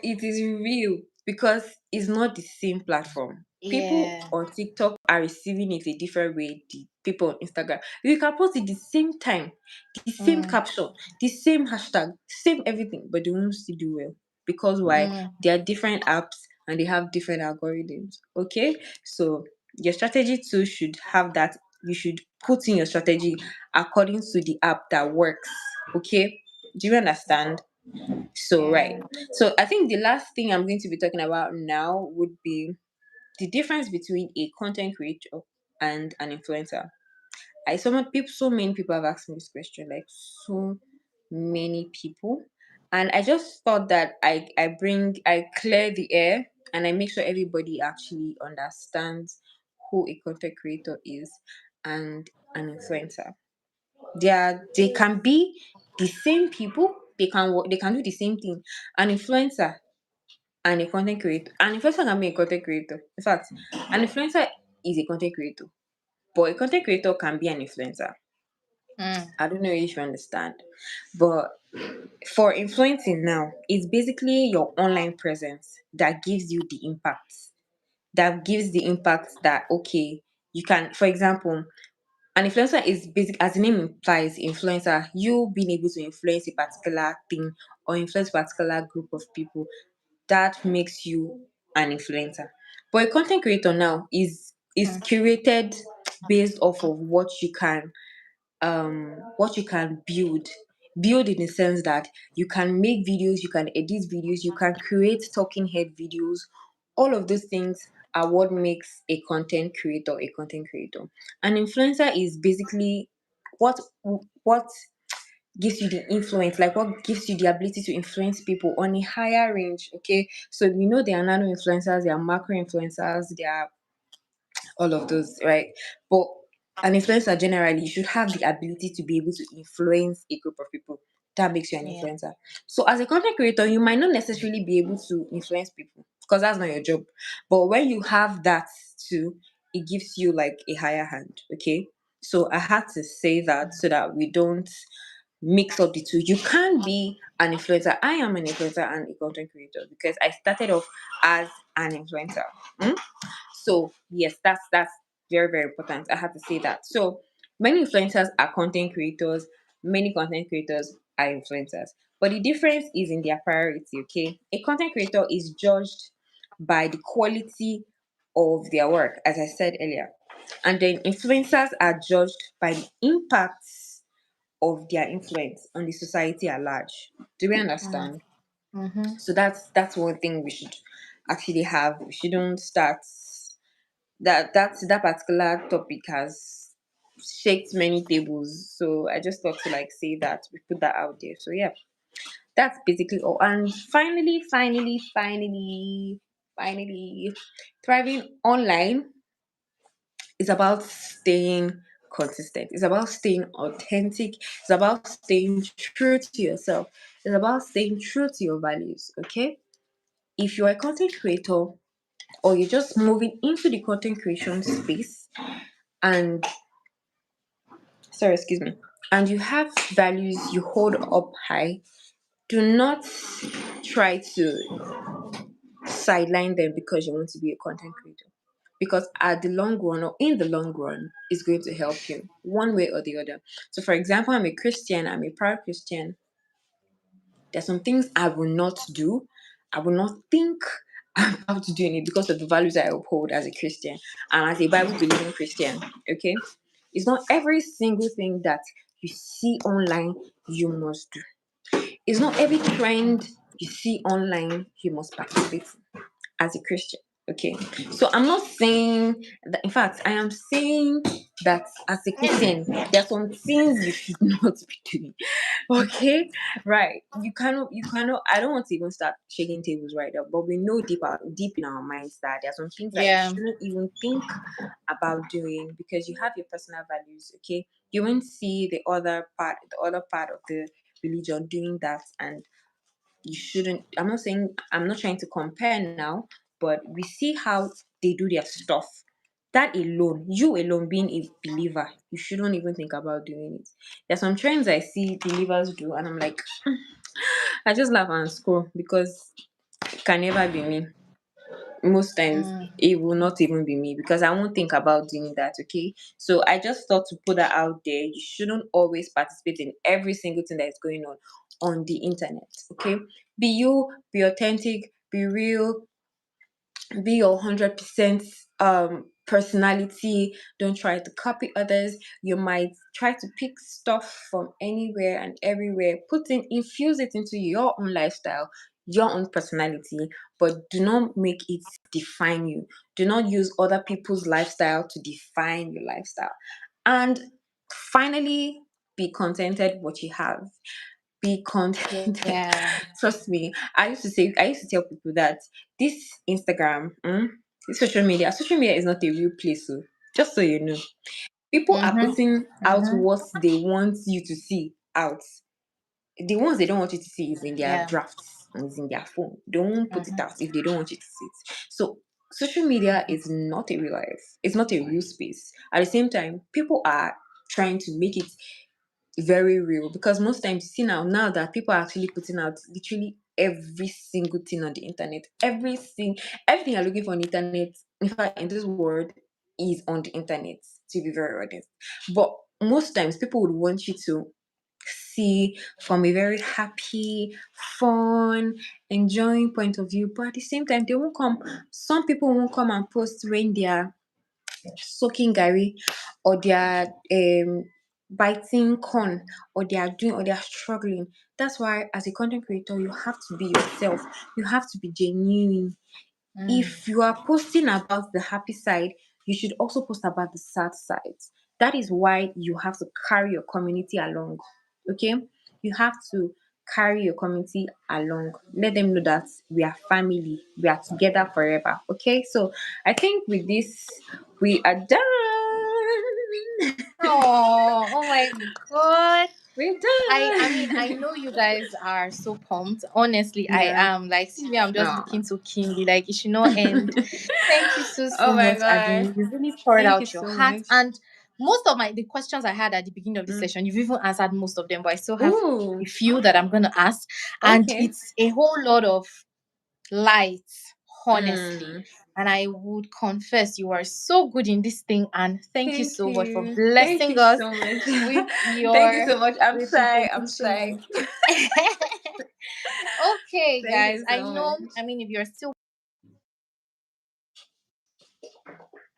[SPEAKER 2] It is real because it's not the same platform. People
[SPEAKER 1] Yeah.
[SPEAKER 2] on TikTok are receiving it a different way. The people on Instagram, you can post it the same time, the same
[SPEAKER 1] Mm,
[SPEAKER 2] caption, the same hashtag, same everything, but they won't still do well. Because why?
[SPEAKER 1] mm,
[SPEAKER 2] They are different apps and they have different algorithms. Okay, so your strategy too should have that. You should put in your strategy according to the app that works. Okay, do you understand? So, right.
[SPEAKER 1] yeah.
[SPEAKER 2] So, I think the last thing I'm going to be talking about now would be the difference between a content creator and an influencer. So many people have asked me this question, like so many people, and I just thought that I clear the air and I make sure everybody actually understands who a content creator is and an influencer. They can be the same people. They can do the same thing. An influencer and a content creator. An influencer can be a content creator. In fact, an influencer is a content creator, but a content creator can be an influencer.
[SPEAKER 1] Mm,
[SPEAKER 2] I don't know if you understand, but for influencing now, it's basically your online presence that gives you the impact. That gives the impact that okay, you can. For example, an influencer is basic, as the name implies, influencer, you being able to influence a particular thing or influence a particular group of people. That makes you an influencer. But a content creator now is
[SPEAKER 1] mm,
[SPEAKER 2] curated based off of what you can build in the sense that you can make videos, you can edit videos, you can create talking head videos. All of those things are what makes a content creator. An influencer is basically what what gives you the influence, like what gives you the ability to influence people on a higher range. Okay, so there are nano influencers, there are macro influencers, there are all of those, right? But an influencer generally, you should have the ability to be able to influence a group of people. That makes you an
[SPEAKER 1] yeah.
[SPEAKER 2] influencer. So as a content creator, you might not necessarily be able to influence people because that's not your job. But when you have that too, it gives you like a higher hand. Okay. So I had to say that so that we don't mix up the two. You can be an influencer. I am an influencer and a content creator because I started off as an influencer. Hmm? So yes, that's very, very important. I have to say that. So many influencers are content creators, many content creators are influencers. But the difference is in their priority, okay? A content creator is judged by the quality of their work, as I said earlier. And then influencers are judged by the impacts of their influence on the society at large. Do we
[SPEAKER 1] Mm,
[SPEAKER 2] understand?
[SPEAKER 1] mm-hmm.
[SPEAKER 2] So that's one thing we should actually have. We shouldn't start that particular topic has shaked many tables. So I just thought to like say that we put that out there. So yeah, that's basically all. And finally, thriving online is about staying consistent. It's about staying authentic. It's about staying true to yourself. It's about staying true to your values. Okay. If you're a content creator or you're just moving into the content creation space and sorry, excuse me, and you have values you hold up high, do not try to sideline them because you want to be a content creator. Because at the long run or in the long run, it's going to help you one way or the other. So, for example, I'm a Christian, I'm a proud Christian. There's some things I will not do. I will not think about doing it because of the values I uphold as a Christian and as a Bible believing Christian. Okay. It's not every single thing that you see online you must do. It's not every trend you see online you must participate in as a Christian. Okay. So I'm not saying that, in fact, I am saying that as a Christian, there are some things you should not be doing. Okay. Right. You cannot, I don't want to even start shaking tables right now, but we know deep in our minds that there are some things that you
[SPEAKER 1] Yeah.
[SPEAKER 2] shouldn't even think about doing because you have your personal values. Okay. You won't see the other part of the religion doing that, and you shouldn't. I'm not trying to compare now, but we see how they do their stuff. That alone, you alone being a believer, you shouldn't even think about doing it. There's some trends I see believers do and I'm like, I just laugh and scroll because it can never be me. Most times
[SPEAKER 1] Mm.
[SPEAKER 2] it will not even be me because I won't think about doing that. Okay. So I just thought to put that out there. You shouldn't always participate in every single thing that is going on the internet. Okay. Be you, be authentic, be real, be your 100% personality. Don't try to copy others. You might try to pick stuff from anywhere and everywhere, infuse it into your own lifestyle, your own personality, but do not make it define you. Do not use other people's lifestyle to define your lifestyle. And finally, be contented what you have. Be contented.
[SPEAKER 1] Yeah.
[SPEAKER 2] Trust me. I used to tell people that this Instagram, this social media is not a real place. So just so you know, people are
[SPEAKER 1] Mm-hmm.
[SPEAKER 2] putting out
[SPEAKER 1] Mm-hmm.
[SPEAKER 2] what they want you to see out. The ones they don't want you to see is in their
[SPEAKER 1] Yeah.
[SPEAKER 2] drafts and is in their phone. They won't put it
[SPEAKER 1] Mm-hmm.
[SPEAKER 2] out if they don't want you to see it. So social media is not a real life. It's not a real space. At the same time, people are trying to make it very real because most times you see now that people are actually putting out literally every single thing on the internet. Everything you're looking for on the internet, in fact, in this world, is on the internet, to be very honest. But most times people would want you to see from a very happy, fun, enjoying point of view. But at the same time, they won't come. Some people won't come and post when they are soaking gari or they are biting corn or they are struggling. That's why as a content creator you have to be yourself. You have to be genuine.
[SPEAKER 1] Mm.
[SPEAKER 2] If you are posting about the happy side, you should also post about the sad sides. That is why you have to carry your community along. Okay? You have to carry your community along. Let them know that we are family. We are together forever. Okay? So I think with this, we are done.
[SPEAKER 1] Oh, oh my God.
[SPEAKER 2] We're
[SPEAKER 1] I mean, I
[SPEAKER 2] done.
[SPEAKER 1] know you guys are so pumped. Honestly, I
[SPEAKER 2] Yeah.
[SPEAKER 1] am. Like, see me, I'm just
[SPEAKER 2] Oh.
[SPEAKER 1] looking so keenly. Like, it should not end. Thank you so,
[SPEAKER 2] Oh
[SPEAKER 1] so
[SPEAKER 2] my
[SPEAKER 1] much,
[SPEAKER 2] gosh.
[SPEAKER 1] Adunni. You really poured
[SPEAKER 2] Thank you
[SPEAKER 1] out your
[SPEAKER 2] so
[SPEAKER 1] heart.
[SPEAKER 2] much.
[SPEAKER 1] And most of the questions I had at the beginning of this
[SPEAKER 2] Mm.
[SPEAKER 1] session, you've even answered most of them, but I still have a
[SPEAKER 2] Ooh.
[SPEAKER 1] few that I'm going to ask. And
[SPEAKER 2] Okay.
[SPEAKER 1] it's a whole lot of light, honestly.
[SPEAKER 2] Mm.
[SPEAKER 1] And I would confess you are so good in this thing. And thank you
[SPEAKER 2] Thank
[SPEAKER 1] so much for
[SPEAKER 2] you. Thank
[SPEAKER 1] blessing
[SPEAKER 2] you
[SPEAKER 1] us
[SPEAKER 2] so much.
[SPEAKER 1] with
[SPEAKER 2] Thank you
[SPEAKER 1] your
[SPEAKER 2] so much. I'm
[SPEAKER 1] with
[SPEAKER 2] shy. I'm shy.
[SPEAKER 1] information. Okay,
[SPEAKER 2] Thank
[SPEAKER 1] guys.
[SPEAKER 2] you
[SPEAKER 1] I
[SPEAKER 2] so
[SPEAKER 1] know.
[SPEAKER 2] much.
[SPEAKER 1] I mean, if you're still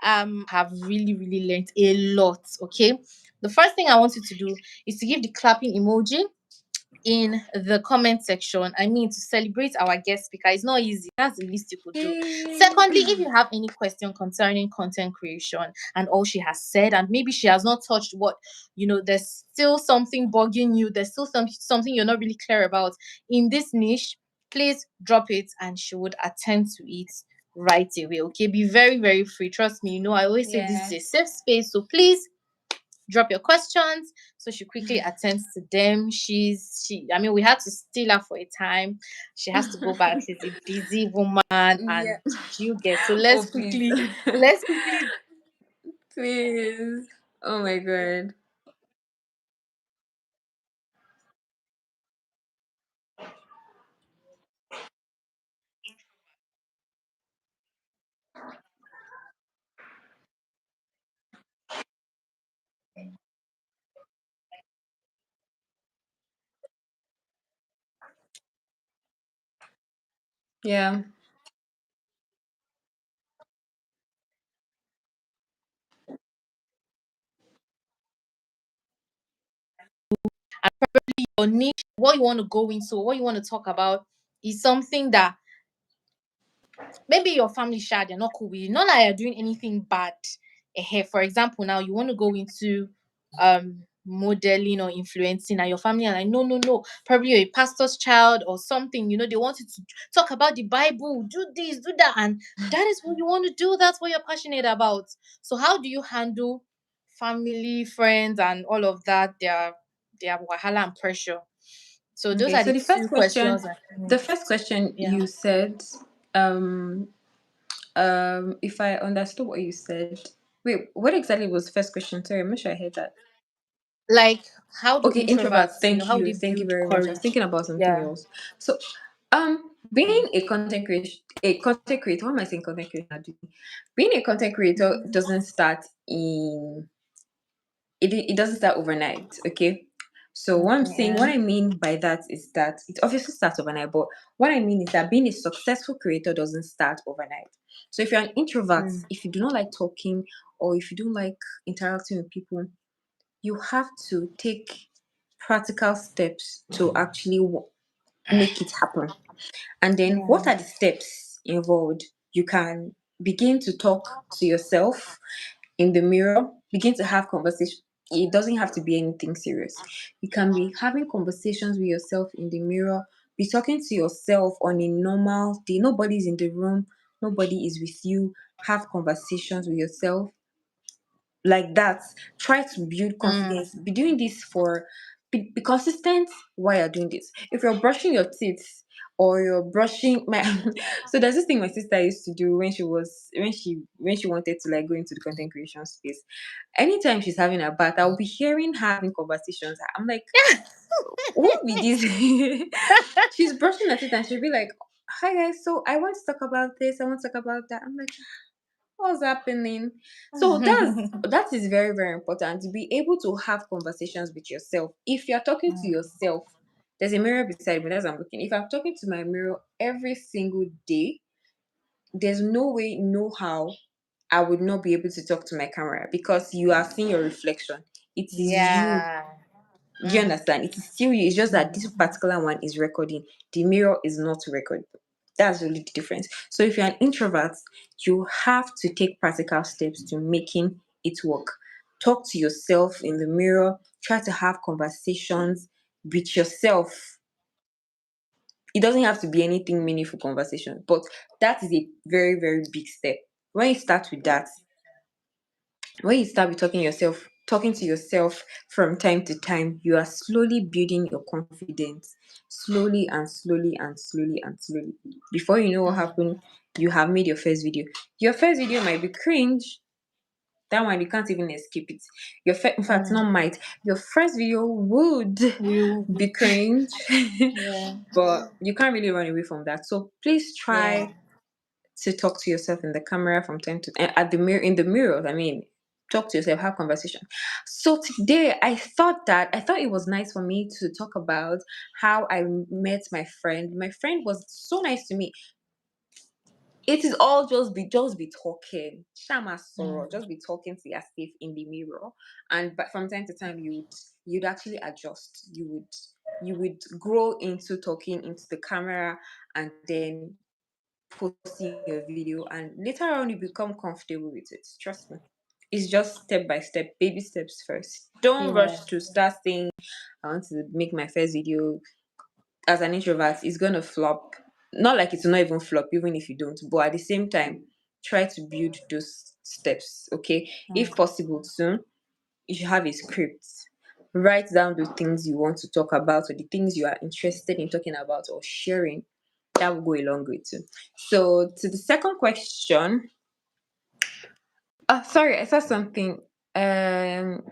[SPEAKER 1] have really, really learned a lot. Okay. The first thing I want you to do is to give the clapping emoji in the comment section. I mean, to celebrate our guest speaker is not easy. That's the least you could do.
[SPEAKER 2] Yay.
[SPEAKER 1] Secondly, if you have any question concerning content creation and all she has said, and maybe she has not touched what, there's still something bugging you, there's still something you're not really clear about in this niche, please drop it and she would attend to it right away. Okay, be very, very free. Trust me, I always say this is
[SPEAKER 2] Yeah.
[SPEAKER 1] a safe space. So please drop your questions. So she quickly attends to them. I mean, we had to steal her for a time. She has to go back. She's a busy woman, and
[SPEAKER 2] Yeah.
[SPEAKER 1] you get, so
[SPEAKER 2] Oh, please.
[SPEAKER 1] let's quickly.
[SPEAKER 2] Please. Oh my god. Yeah.
[SPEAKER 1] Your niche, what you want to go into, what you want to talk about, is something that maybe your family share, they're not cool with you. Not like you're doing anything bad. For example, now you want to go into modeling or influencing, and your family are like, no, no, no. Probably you're a pastor's child or something. They want you to talk about the Bible, do this, do that, and that is what you want to do. That's what you're passionate about. So how do you handle family, friends, and all of that? Their wahala and pressure. So those
[SPEAKER 2] Okay,
[SPEAKER 1] are
[SPEAKER 2] so
[SPEAKER 1] the
[SPEAKER 2] the first
[SPEAKER 1] two
[SPEAKER 2] question,
[SPEAKER 1] questions. Yeah.
[SPEAKER 2] you said, um, if I understood what you said, wait, what exactly was the first question? Sorry, I'm not sure I heard that.
[SPEAKER 1] Like, how do
[SPEAKER 2] Okay, introverts.
[SPEAKER 1] introverts,
[SPEAKER 2] Thank
[SPEAKER 1] how
[SPEAKER 2] you,
[SPEAKER 1] they
[SPEAKER 2] thank you
[SPEAKER 1] build
[SPEAKER 2] very much. I was
[SPEAKER 1] courage?
[SPEAKER 2] thinking about something
[SPEAKER 1] Yeah.
[SPEAKER 2] else. So, being a content creator. What am I saying? Content creator. Being a content creator doesn't start in it doesn't start overnight. Okay. So what I'm
[SPEAKER 1] Okay.
[SPEAKER 2] saying, what I mean by that is that it obviously starts overnight, but what I mean is that being a successful creator doesn't start overnight. So if you're an introvert,
[SPEAKER 1] Mm.
[SPEAKER 2] if you do not like talking, or if you don't like interacting with people, you have to take practical steps to actually make it happen. And then what
[SPEAKER 1] Yeah.
[SPEAKER 2] are the steps involved? You can begin to talk to yourself in the mirror, begin to have conversation. It doesn't have to be anything serious. You can be having conversations with yourself in the mirror, be talking to yourself on a normal day. Nobody's in the room, nobody is with you. Have conversations with yourself like that. Try to build
[SPEAKER 1] Mm.
[SPEAKER 2] confidence. Be doing this for be consistent while you're doing this. If you're brushing your teeth or you're brushing my so there's this thing my sister used to do when she wanted to like go into the content creation space. Anytime she's having a bath, I'll be hearing her having conversations. I'm like, who be this? She's brushing her teeth and she'll be like, hi guys, so I want to talk about this, I want to talk about that. I'm like, what's happening? So that is very, very important to be able to have conversations with yourself. If you're talking to yourself, there's a mirror beside me as I'm looking. If I'm talking to my mirror every single day, there's no way, no how I would not be able to talk to my camera because you are seeing your reflection. It is you.
[SPEAKER 1] Yeah.
[SPEAKER 2] Do you
[SPEAKER 1] Mm.
[SPEAKER 2] understand? It is still you. It's just that this particular one is recording. The mirror is not recording. That's really the difference. So if you're an introvert, you have to take practical steps to making it work. Talk to yourself in the mirror. Try to have conversations with yourself. It doesn't have to be anything meaningful conversation, but that is a very, very big step. When you start with that, when you start with talking to yourself from time to time, you are slowly building your confidence, slowly and slowly and slowly and slowly. Before you know what happened, you have made your first video. Your first video might be cringe. That one you can't even escape it. In fact,
[SPEAKER 1] Mm.
[SPEAKER 2] not might. Your first video would
[SPEAKER 1] You.
[SPEAKER 2] be cringe,
[SPEAKER 1] Yeah.
[SPEAKER 2] but you can't really run away from that. So please
[SPEAKER 1] Yeah.
[SPEAKER 2] try to talk to yourself in the camera from time to time at the mirror in the mirror. I mean, talk to yourself, have conversation. So today I thought it was nice for me to talk about how I met my friend. My friend was so nice to me. It is all just be talking. Shama sorrow,
[SPEAKER 1] Mm.
[SPEAKER 2] just be talking to yourself in the mirror. And but from time to time you'd actually adjust. You would you would grow into talking into the camera and then posting your video, and later on you become comfortable with it. Trust me. It's just step by step, baby steps first. Don't
[SPEAKER 1] Yeah.
[SPEAKER 2] rush to start saying, I want to make my first video. As an introvert, it's gonna flop. Not like it's not even flop, even if you don't, but at the same time, try to build those steps, okay? If
[SPEAKER 1] Mm.
[SPEAKER 2] possible, soon you should have a script. Write down the things you want to talk about or the things you are interested in talking about or sharing. That will go a long way too. So to the second question, sorry, I saw something. Um,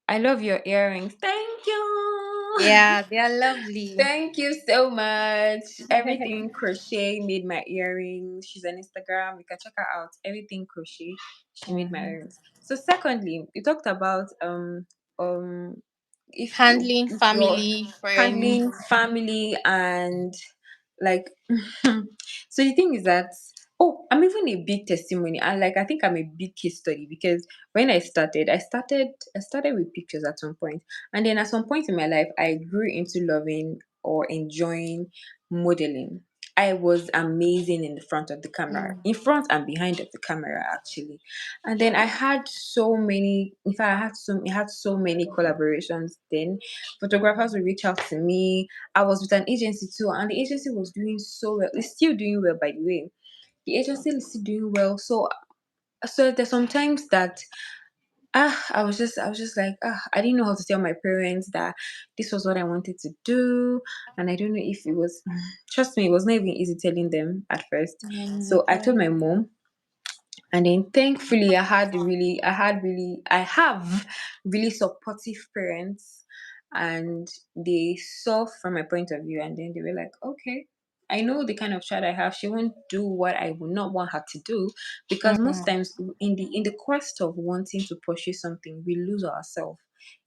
[SPEAKER 2] I love your earrings. Thank you.
[SPEAKER 1] Yeah, they are lovely.
[SPEAKER 2] Thank you so much. Everything Crochet made my earrings. She's on Instagram. You can check her out. Everything Crochet. She made my
[SPEAKER 1] Mhm.
[SPEAKER 2] earrings. So secondly, you talked about um
[SPEAKER 1] Handling
[SPEAKER 2] if you're
[SPEAKER 1] family,
[SPEAKER 2] handling
[SPEAKER 1] friends.
[SPEAKER 2] family and like so the thing is that, oh, I'm even a big testimony, and like I think I'm a big case study because when I started with pictures at some point, and then at some point in my life I grew into loving or enjoying modeling. I was amazing in the front of the camera,
[SPEAKER 1] Mm.
[SPEAKER 2] in front and behind of the camera actually. And then I had so many, in fact I had so many collaborations then. Photographers would reach out to me. I was with an agency too, and the agency was doing so well. It's still doing well, by the way. The agency is still doing well. So there's sometimes that I was just like I didn't know how to tell my parents that this was what I wanted to do, and I don't know if it was. Trust me, it was not even easy telling them at first.
[SPEAKER 1] Mm,
[SPEAKER 2] So I told my
[SPEAKER 1] yeah.
[SPEAKER 2] mom, and then thankfully I have really supportive parents, and they saw from my point of view, and then they were like, okay, I know the kind of child I have. She won't do what I would not want her to do, because most
[SPEAKER 1] Mm,
[SPEAKER 2] times in the quest of wanting to pursue something, we lose ourselves.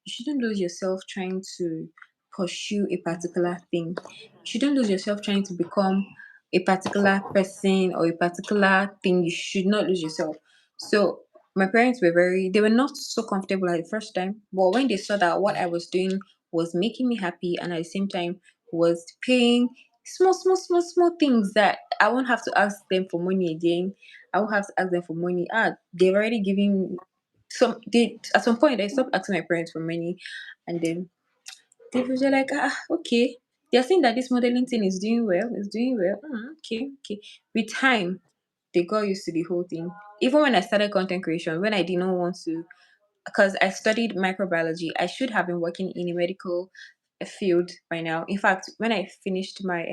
[SPEAKER 2] You shouldn't lose yourself trying to pursue a particular thing. You shouldn't lose yourself trying to become a particular person or a particular thing. You should not lose yourself. So my parents they were not so comfortable at the first time, but when they saw that what I was doing was making me happy, and at the same time was paying small, small, small, small things that I won't have to ask them for money again. I won't have to ask them for money. They've already given they at some point I stopped asking my parents for money, and then they were like, okay. They're saying that this modeling thing is doing well, okay, okay. With time, they got used to the whole thing. Even when I started content creation, when I did not want to, because I studied microbiology, I should have been working in a medical field by now. In fact, when I finished my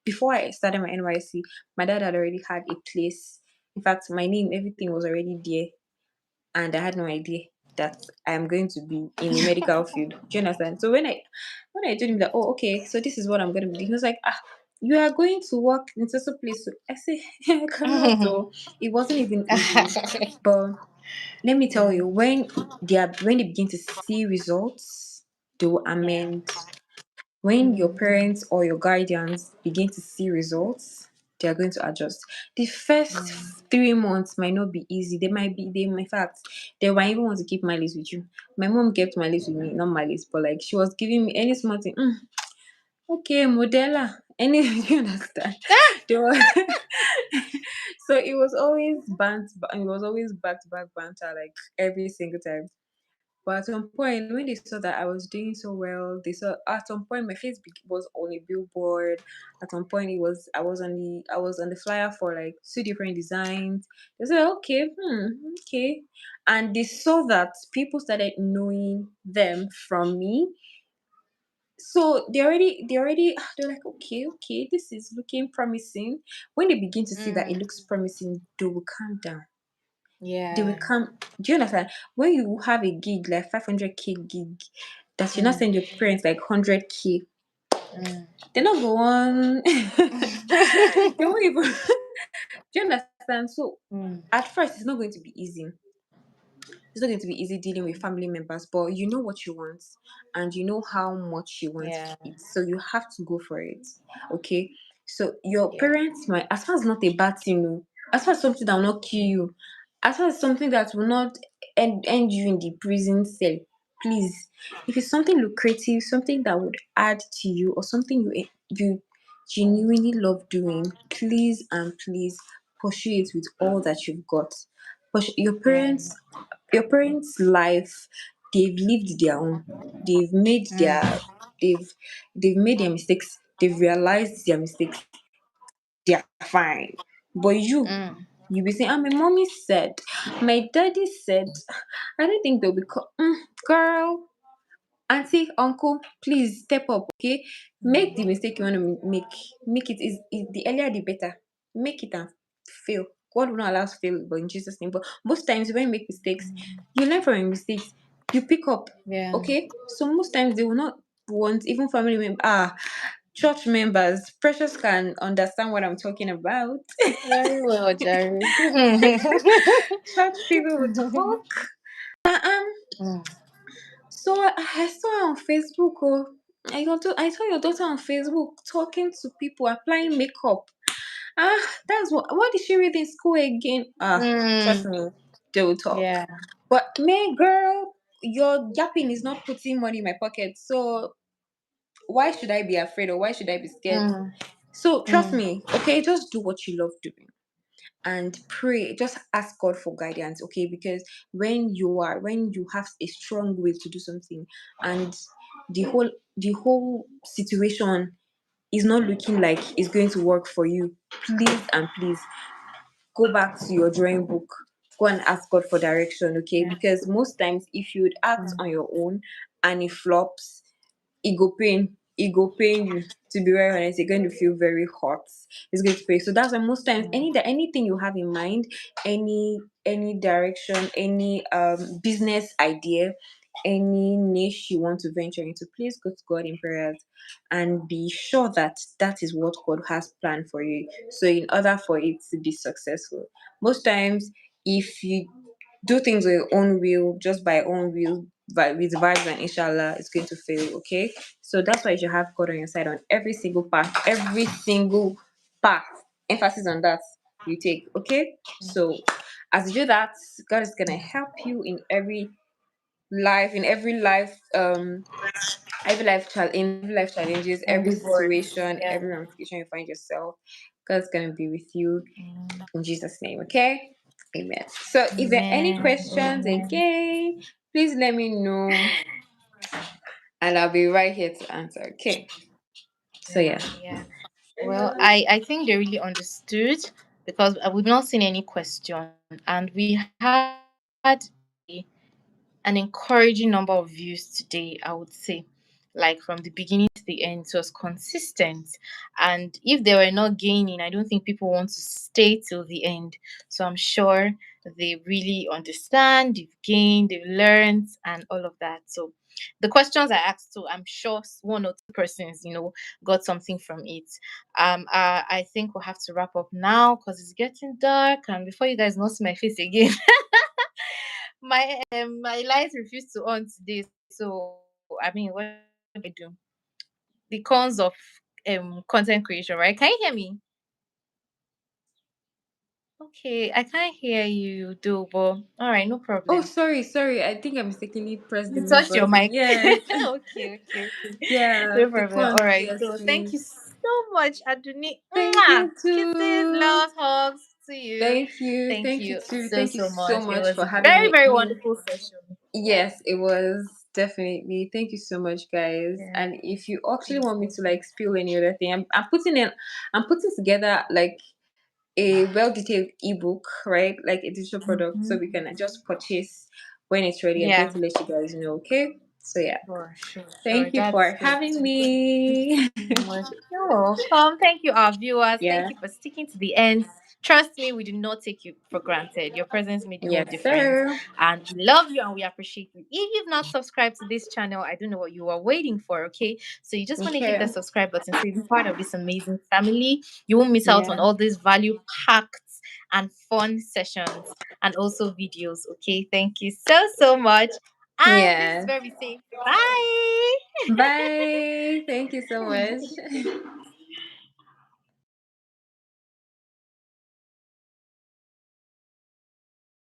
[SPEAKER 2] before I started my NYC, my dad had already had a place. In fact, my name, everything was already there, and I had no idea that I'm going to be in the medical field. Do you understand? So when I told him that, oh, okay, so this is what I'm going to be doing, he was like, you are going to work in such a place. So I say, I cannot.
[SPEAKER 1] mm.
[SPEAKER 2] So it wasn't even easy, but let me tell you, when they begin to see results, they will
[SPEAKER 1] Yeah.
[SPEAKER 2] amend. When your
[SPEAKER 1] Mm,
[SPEAKER 2] parents or your guardians begin to see results, they are going to adjust. The first
[SPEAKER 1] mm.
[SPEAKER 2] 3 months might not be easy. In fact, they might even want to keep malice with you. My mom kept malice with me, not malice, but like she was giving me any small thing. Okay, modella. Any, you understand? They were, so it was always it was always back to back banter, like every single time. But at some point, when they saw that I was doing so well, they saw at some point my face was on a billboard. At some point, I was on the flyer for like two different designs. They said, okay, okay, and they saw that people started knowing them from me. So they're like, okay, okay, this is looking promising. When they begin to see that it
[SPEAKER 1] Mm.
[SPEAKER 2] looks promising, they will calm down. They will
[SPEAKER 1] Yeah.
[SPEAKER 2] come. Do you understand? When you have a gig like 500K gig, that you not
[SPEAKER 1] Mm.
[SPEAKER 2] send your parents like 100K,
[SPEAKER 1] Mm.
[SPEAKER 2] they not go on. They won't even. Do you understand? So
[SPEAKER 1] Mm.
[SPEAKER 2] at first, it's not going to be easy. It's not going to be easy dealing with family members, but you know what you want, and you know how much you want
[SPEAKER 1] Yeah.
[SPEAKER 2] it. So you have to go for it. Okay. So your
[SPEAKER 1] Yeah.
[SPEAKER 2] parents might, as far as not a bad thing, oh, as far as something that will not kill you, as far as something that will not end you in the prison cell, please, if it's something lucrative, something that would add to you, or something you genuinely love doing, please and please pursue it with all that you've got. Your
[SPEAKER 1] Yeah.
[SPEAKER 2] parents life, they've lived their own, they've made their
[SPEAKER 1] Mm.
[SPEAKER 2] they've they've made their mistakes, they've realized their mistakes, they're fine. But
[SPEAKER 1] Mm.
[SPEAKER 2] you be saying, "Ah, my mommy said, my daddy said." I don't think they'll be girl, auntie, uncle, please step up, okay? Make the mistake you want to make it is the earlier the better. Make it and fail. God will not allow us to fail, but in Jesus' name. But most times when you make mistakes, you learn from your mistakes, you pick up,
[SPEAKER 1] Yeah.
[SPEAKER 2] okay? So most times they will not want, even family members, church members, Precious can understand what I'm talking about.
[SPEAKER 1] Very well, Jerry.
[SPEAKER 2] Church people will talk. Um,
[SPEAKER 1] Mm.
[SPEAKER 2] so I saw her on Facebook. Oh, I saw your daughter on Facebook talking to people, applying makeup. That's what did she read in school again? Trust
[SPEAKER 1] Mm.
[SPEAKER 2] me, they will talk.
[SPEAKER 1] Yeah.
[SPEAKER 2] But me, girl, your yapping is not putting money in my pocket. So why should I be afraid, or why should I be scared?
[SPEAKER 1] Mm.
[SPEAKER 2] So trust
[SPEAKER 1] Mm.
[SPEAKER 2] me, okay, just do what you love doing and pray. Just ask God for guidance, okay? Because when you have a strong will to do something, and the whole situation is not looking like it's going to work for you, please and please go back to your drawing book, go and ask God for direction, okay?
[SPEAKER 1] Yeah.
[SPEAKER 2] Because most times if you would act
[SPEAKER 1] Mm.
[SPEAKER 2] on your own and it flops, it go pain you. To be very honest, you're going to feel very hot. It's going to pain. So that's why most times anything you have in mind, any direction, any business idea, any niche you want to venture into, please go to God in prayers and be sure that that is what God has planned for you. So in order for it to be successful, most times if you do things on your own will, just by own will, but with vibes and inshallah, it's going to fail. Okay, so that's why you should have God on your side on every single path, every single path. Emphasis on that you take. Okay, so as you do that, God is gonna help you in every life, in every life challenges, every
[SPEAKER 1] Endeavors.
[SPEAKER 2] situation,
[SPEAKER 1] Yeah.
[SPEAKER 2] every ramification you find yourself. God's gonna be with you in Jesus' name. Okay. Amen. So if there are any
[SPEAKER 1] Amen.
[SPEAKER 2] questions
[SPEAKER 1] Amen.
[SPEAKER 2] again, please let me know and I'll be right here to answer. Okay. So
[SPEAKER 1] Yeah.
[SPEAKER 2] yeah.
[SPEAKER 1] Yeah. Well, I think they really understood because we've not seen any question, and we had an encouraging number of views today, I would say. Like from the beginning to the end, it was consistent. And if they were not gaining, I don't think people want to stay till the end. So I'm sure they really understand, they've gained, they've learned, and all of that. So the questions I asked, so I'm sure one or two persons, got something from it. I think we'll have to wrap up now because it's getting dark, and before you guys not see my face again, my lights refused to on today. So I mean, what do I do? The cons of content creation, right? Can you hear me? Okay, I can't hear you, do, but all right, no
[SPEAKER 2] Oh,
[SPEAKER 1] problem.
[SPEAKER 2] sorry. I think I mistakenly pressed the
[SPEAKER 1] You
[SPEAKER 2] mute
[SPEAKER 1] touched your
[SPEAKER 2] button.
[SPEAKER 1] mic.
[SPEAKER 2] Yes.
[SPEAKER 1] Okay.
[SPEAKER 2] Yeah,
[SPEAKER 1] No
[SPEAKER 2] the
[SPEAKER 1] problem. All
[SPEAKER 2] cons,
[SPEAKER 1] right.
[SPEAKER 2] yes,
[SPEAKER 1] So thank
[SPEAKER 2] please.
[SPEAKER 1] you so much, Aduni.
[SPEAKER 2] Thank
[SPEAKER 1] Mwah!
[SPEAKER 2] you
[SPEAKER 1] Kisses,
[SPEAKER 2] too.
[SPEAKER 1] love, hugs to you.
[SPEAKER 2] Thank you.
[SPEAKER 1] Thank
[SPEAKER 2] Thank you
[SPEAKER 1] you
[SPEAKER 2] too.
[SPEAKER 1] so
[SPEAKER 2] Thank you
[SPEAKER 1] so
[SPEAKER 2] so
[SPEAKER 1] much. It
[SPEAKER 2] much
[SPEAKER 1] was
[SPEAKER 2] for
[SPEAKER 1] a
[SPEAKER 2] having
[SPEAKER 1] very
[SPEAKER 2] me.
[SPEAKER 1] very wonderful session.
[SPEAKER 2] Yes, it was definitely. Thank you so much, guys.
[SPEAKER 1] Yeah.
[SPEAKER 2] And if you actually
[SPEAKER 1] Thank
[SPEAKER 2] want me
[SPEAKER 1] you.
[SPEAKER 2] to like spill any other thing, I'm putting together like a well detailed ebook, right? Like a digital product, so
[SPEAKER 1] Mhm.
[SPEAKER 2] we can just purchase when it's ready. I'm going
[SPEAKER 1] Yeah.
[SPEAKER 2] to let you guys know, okay? So yeah,
[SPEAKER 1] Sure.
[SPEAKER 2] thank you
[SPEAKER 1] That's
[SPEAKER 2] for
[SPEAKER 1] good.
[SPEAKER 2] having
[SPEAKER 1] Thank you
[SPEAKER 2] me.
[SPEAKER 1] so much. You're welcome. Thank you, our viewers. Thank
[SPEAKER 2] Yeah,
[SPEAKER 1] you for sticking to the end. Trust me, we do not take you for granted. Your presence made the whole
[SPEAKER 2] yes,
[SPEAKER 1] difference.
[SPEAKER 2] sir.
[SPEAKER 1] And we love you and we appreciate you. If you've not subscribed to this channel, I don't know what you are waiting for, okay? So you just want to hit
[SPEAKER 2] Okay,
[SPEAKER 1] the subscribe button so you're part of this amazing family. You won't miss out on
[SPEAKER 2] yeah,
[SPEAKER 1] all these value packed and fun sessions and also videos, okay? Thank you so much. And this is
[SPEAKER 2] yeah.
[SPEAKER 1] where we say bye.
[SPEAKER 2] Bye. Thank you so much.